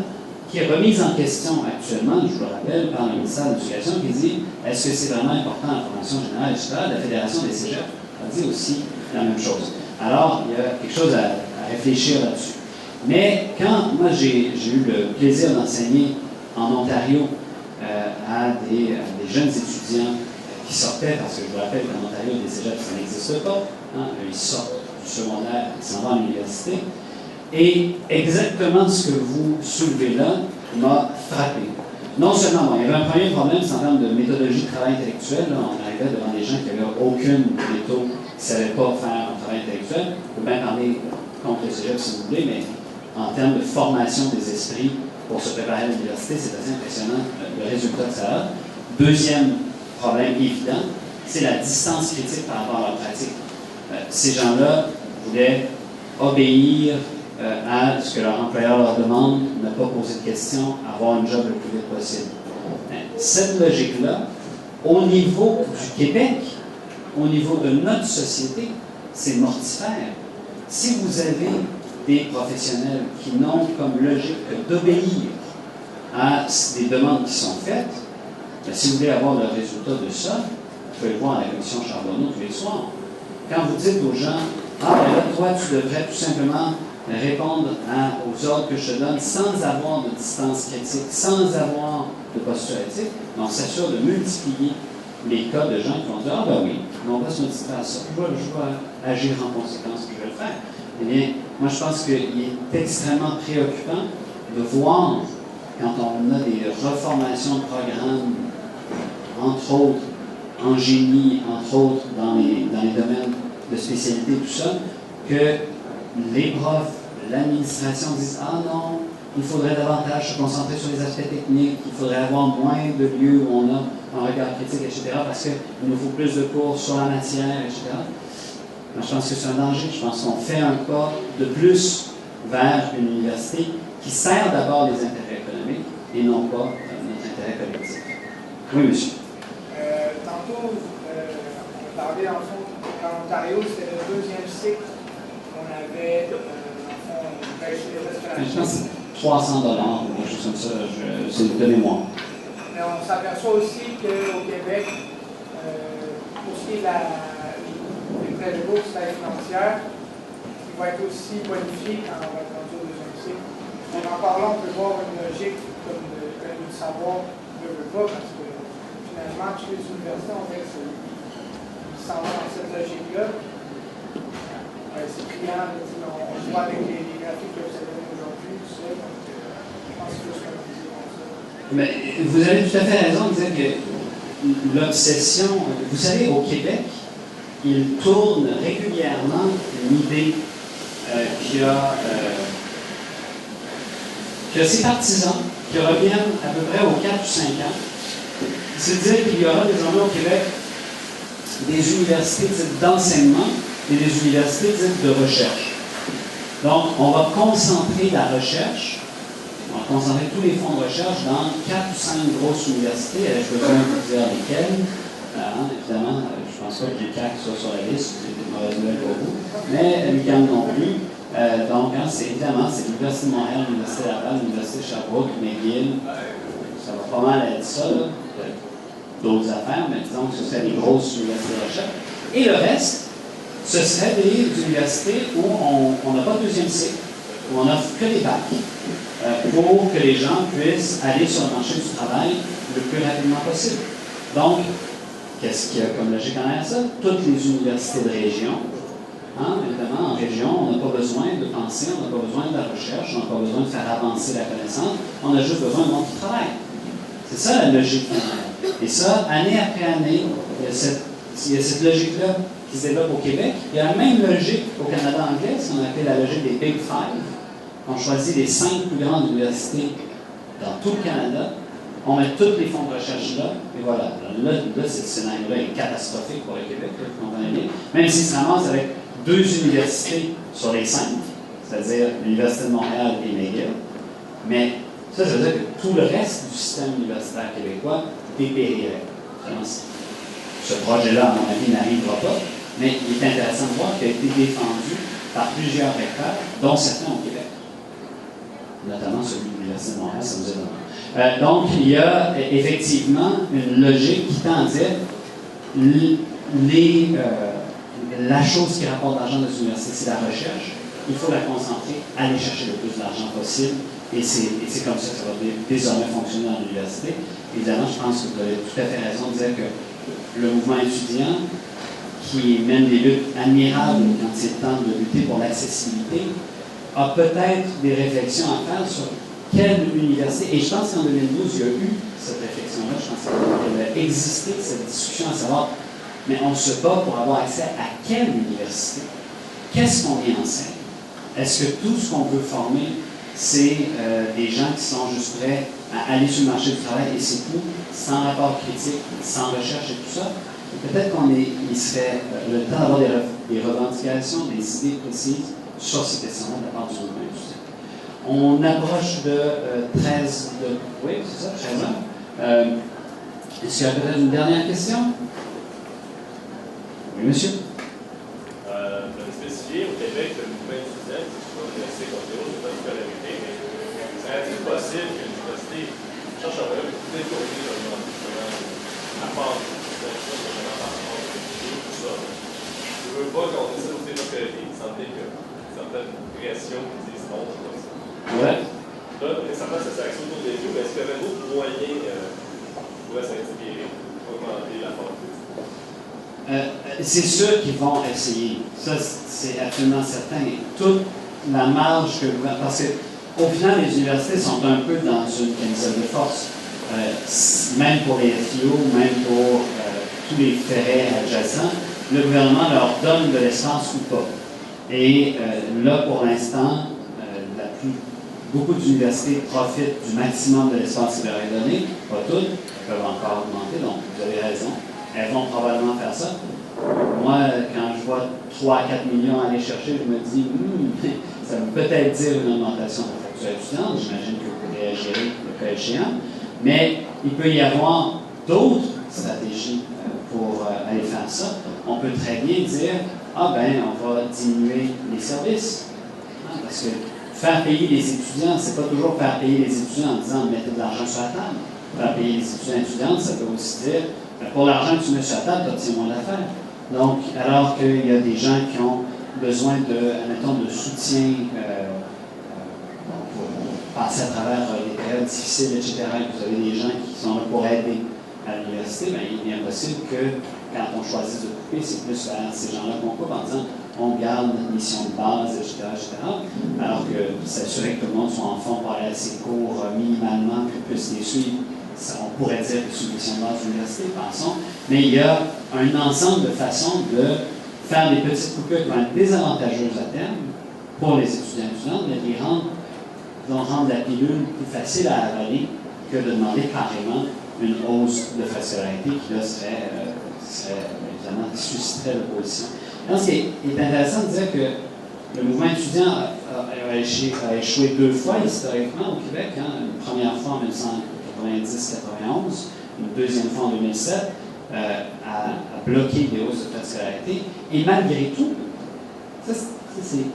qui est remise en question actuellement, je vous le rappelle, par le ministère de l'Éducation, qui dit est-ce que c'est vraiment important la formation générale, etc. La Fédération des cégeps a dit aussi la même chose. Alors, il y a quelque chose à réfléchir là-dessus. Mais quand moi j'ai eu le plaisir d'enseigner en Ontario à des jeunes étudiants qui sortaient, parce que je vous rappelle qu'en Ontario, des cégeps, ça n'existe pas, ils sortent du secondaire, ils s'en vont à l'université. Et exactement ce que vous soulevez là m'a frappé. Non seulement, il y avait un premier problème, c'est en termes de méthodologie de travail intellectuel. Là, on arrivait devant des gens qui n'avaient aucune méthode, qui ne savaient pas faire un travail intellectuel. On peut bien parler contre le cégep si vous voulez, mais en termes de formation des esprits pour se préparer à l'université, c'est assez impressionnant le résultat que ça a. Deuxième problème évident, c'est la distance critique par rapport à leur pratique. Ces gens-là voulaient obéir à ce que leur employeur leur demande, ne pas poser de questions, avoir un job le plus vite possible. Cette logique-là, au niveau du Québec, au niveau de notre société, c'est mortifère. Si vous avez des professionnels qui n'ont comme logique que d'obéir à des demandes qui sont faites, bien, si vous voulez avoir le résultat de ça, vous pouvez le voir à la commission Charbonneau tous les soirs. Quand vous dites aux gens, ah ben là, toi, tu devrais tout simplement répondre aux ordres que je te donne sans avoir de distance critique, sans avoir de posture éthique, on s'assure de multiplier les cas de gens qui vont dire « Ah ben oui, on va se distraire à ça, je vais agir en conséquence, je vais le faire. » Eh bien, moi je pense qu'il est extrêmement préoccupant de voir, quand on a des reformations de programmes, entre autres en génie, entre autres dans les domaines de spécialité, tout ça, que les profs, l'administration disent « Ah non, il faudrait davantage se concentrer sur les aspects techniques, il faudrait avoir moins de lieux où on a un regard critique, etc. parce qu'il nous faut plus de cours sur la matière, etc. » Moi, je pense que c'est un danger. Je pense qu'on fait un pas de plus vers une université qui sert d'abord les intérêts économiques et non pas notre intérêt collectif. Oui, monsieur. Tantôt, on parlait, en fond, en Ontario, c'était le deuxième cycle qu'on avait, en fond, pêché les restaurations. Je pense que c'est $300 ou quelque chose comme ça, c'est de mémoire. Mais on s'aperçoit aussi qu'au Québec, pour ce qui est des prêts de bourse, l'aide financière, qui va être aussi bonifié quand on va être rendu au deuxième cycle. Donc en parlant, on peut voir une logique comme l'économie du savoir ne veut pas, parce que finalement, toutes les universités, on dirait qu'ils s'en vont dans cette logique-là. C'est criant, on le voit avec les graphiques que vous avez donnés aujourd'hui, tout ça. Donc, je pense que c'est comme ça. Mais vous avez tout à fait raison de dire que l'obsession, vous savez, au Québec, il tourne régulièrement une idée qui a ses partisans, qui reviennent à peu près aux 4 ou 5 ans. C'est dire qu'il y aura désormais au Québec des universités dites d'enseignement et des universités dites de recherche. Donc, on va concentrer la recherche, on va concentrer tous les fonds de recherche dans 4 ou 5 grosses universités. Je peux pas vous dire lesquelles. Évidemment, je ne pense pas que l'UQAC soit sur la liste, c'est une mauvaise nouvelle pour vous, mais l'UQAM non plus. Donc, évidemment, c'est l'Université de Montréal, l'Université de Laval, l'Université de Sherbrooke, McGill. Ça va pas mal être ça, là. D'autres affaires, mais disons que ce serait des grosses universités de recherche. Et le reste, ce serait des universités où on n'a pas de deuxième cycle, où on n'offre que des bacs, pour que les gens puissent aller sur le marché du travail le plus rapidement possible. Donc, Qu'est-ce qu'il y a comme logique en arrière de ça? Toutes les universités de région, évidemment, en région, on n'a pas besoin de penser, on n'a pas besoin de la recherche, on n'a pas besoin de faire avancer la connaissance, on a juste besoin de monde qui travaille. C'est ça la logique. Et ça, année après année, il y a cette logique-là qui se développe au Québec. Il y a la même logique au Canada anglais, ce qu'on appelle la logique des Big Five. On choisit les 5 plus grandes universités dans tout le Canada. On met tous les fonds de recherche là, et voilà. Là ce scénario-là est catastrophique pour le Québec, vous comprenez bien. Même s'il se ramasse avec 2 universités sur les 5, c'est-à-dire l'Université de Montréal et McGill, mais ça veut dire que tout le reste du système universitaire québécois dépérirait. Ce projet-là, à mon avis, n'arrivera pas, mais il est intéressant de voir qu'il a été défendu par plusieurs recteurs, dont certains au Québec. Notamment celui de l'Université de Montréal, ça nous est donné. Donc, il y a effectivement une logique qui tend à dire la chose qui rapporte de l'argent dans les universités, c'est la recherche. Il faut la concentrer, aller chercher le plus d'argent possible, et c'est comme ça que ça va désormais fonctionner dans l'université. Évidemment, je pense que vous avez tout à fait raison de dire que le mouvement étudiant, qui mène des luttes admirables quand c'est le temps de lutter pour l'accessibilité, a peut-être des réflexions à faire sur quelle université, et je pense qu'en 2012, il y a eu cette réflexion-là, je pense qu'il a existé cette discussion à savoir, mais on se bat pour avoir accès à quelle université? Qu'est-ce qu'on y enseigne? Est-ce que tout ce qu'on veut former, c'est des gens qui sont juste prêts à aller sur le marché du travail et c'est tout, sans rapport critique, sans recherche et tout ça? Peut-être qu'il serait le temps d'avoir des revendications, des idées précises sur ces questions-là de la part du mouvement étudiant. On approche de 13 de... Oui, c'est ça, 13 heures. Est-ce qu'il y a peut-être une dernière question? Oui, monsieur? Je vais spécifier, au Québec, le mouvement étudiant, c'est assez comme c'est pas une scolarité, mais est-il possible qu'une université cherche à détourner le monde, à part tout ça? Je ne veux pas qu'on essaie de faire scolarité, il semblait que certaines pressions qui disent non, c'est pas ça. Ouais. Là, récemment, ça s'est axé autour des jeux, mais est-ce qu'il y avait d'autres moyens pour s'inspirer, pour augmenter la portée? C'est sûr qu'ils vont essayer. Ça, c'est absolument certain. Toute la marge que le gouvernement... Parce qu'au final, les universités sont un peu dans une camisole de force. Même pour les FIO, même pour tous les ferrets adjacents, le gouvernement leur donne de l'espace ou pas. Et là, pour l'instant, beaucoup d'universités profitent du maximum de l'espace qui leur est donné. Pas toutes, elles peuvent encore augmenter, donc vous avez raison. Elles vont probablement faire ça. Moi, quand je vois 3 à 4 millions à aller chercher, je me dis, ça veut peut-être dire une augmentation de la facture étudiante. J'imagine que vous pourrez gérer le cas échéant. Mais il peut y avoir d'autres stratégies pour aller faire ça. On peut très bien dire, on va diminuer les services. Parce que faire payer les étudiants, c'est pas toujours faire payer les étudiants en disant mettez de l'argent sur la table. Faire payer les étudiants et étudiantes, ça peut aussi dire pour l'argent que tu mets sur la table, tu obtiens moins d'affaires. Donc, alors qu'il y a des gens qui ont besoin de soutien pour passer à travers des périodes difficiles, etc., et que vous avez des gens qui sont là pour aider à l'université, il est bien possible que quand on choisit de couper, c'est plus vers ces gens-là qu'on coupe en disant on garde notre mission de base, etc., alors que s'assurer que tout le monde soit en forme pour aller à ses cours minimalement, puis puisse les suivre, on pourrait dire que c'est une mission de base de l'université, pensons, mais il y a un ensemble de façons de faire des petites coupures qui vont être désavantageuses à terme pour les étudiants et étudiantes, mais qui vont rendre la pilule plus facile à avaler que de demander carrément une hausse de frais de scolarité qui là serait évidemment susciterait l'opposition. Ce qui est intéressant de dire que le mouvement étudiant a échoué 2 fois historiquement au Québec, une première fois en 1990-91, une deuxième fois en 2007, à bloquer des hausses de frais de scolarité. Et malgré tout, ça c'est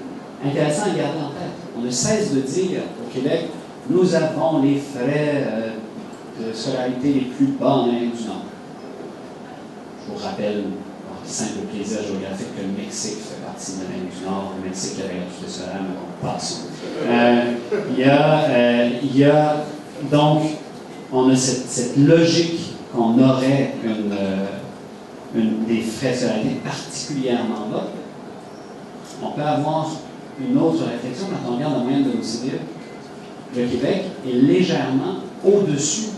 intéressant à garder en tête. On ne cesse de dire au Québec, nous avons les frais de scolarité les plus bas en Amérique du Nord. Je vous rappelle, par simple plaisir géographique, que le Mexique fait partie de l'Amérique du Nord. Le Mexique a la gratuité scolaire, mais bon, passons. Donc, on a cette logique qu'on aurait frais de scolarité particulièrement bas. On peut avoir une autre réflexion quand on regarde la moyenne de l'OCDE. Le Québec est légèrement au-dessus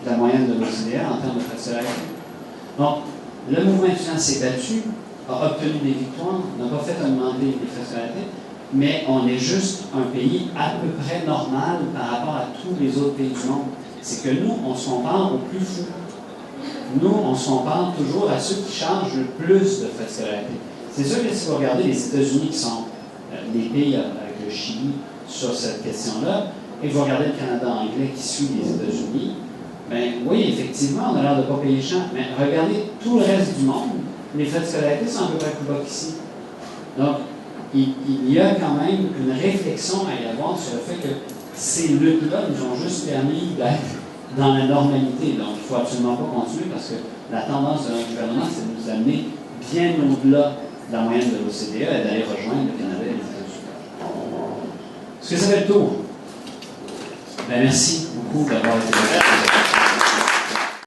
de la moyenne de l'OCDE en termes de frais de scolarité. Donc, le mouvement étudiant s'est battu, a obtenu des victoires, n'a pas fait augmenter les frais de scolarité, mais on est juste un pays à peu près normal par rapport à tous les autres pays du monde. C'est que nous, on se compare aux plus fous. Nous, on se compare toujours à ceux qui chargent le plus de frais de scolarité. C'est sûr que si vous regardez les États-Unis, qui sont les pays avec le Chili sur cette question-là, et vous regardez le Canada anglais qui suit les États-Unis, bien oui, effectivement, on a l'air de ne pas payer cher, mais regardez tout le reste du monde, les frais de scolarité sont à peu près plus bas qu'ici. Donc, il y a quand même une réflexion à y avoir sur le fait que ces luttes-là nous ont juste permis d'être dans la normalité. Donc, il ne faut absolument pas continuer parce que la tendance de notre gouvernement, c'est de nous amener bien au-delà de la moyenne de l'OCDE et d'aller rejoindre le Canada et les États-Unis. Est-ce que ça fait le tour? Bien, merci beaucoup d'avoir été là.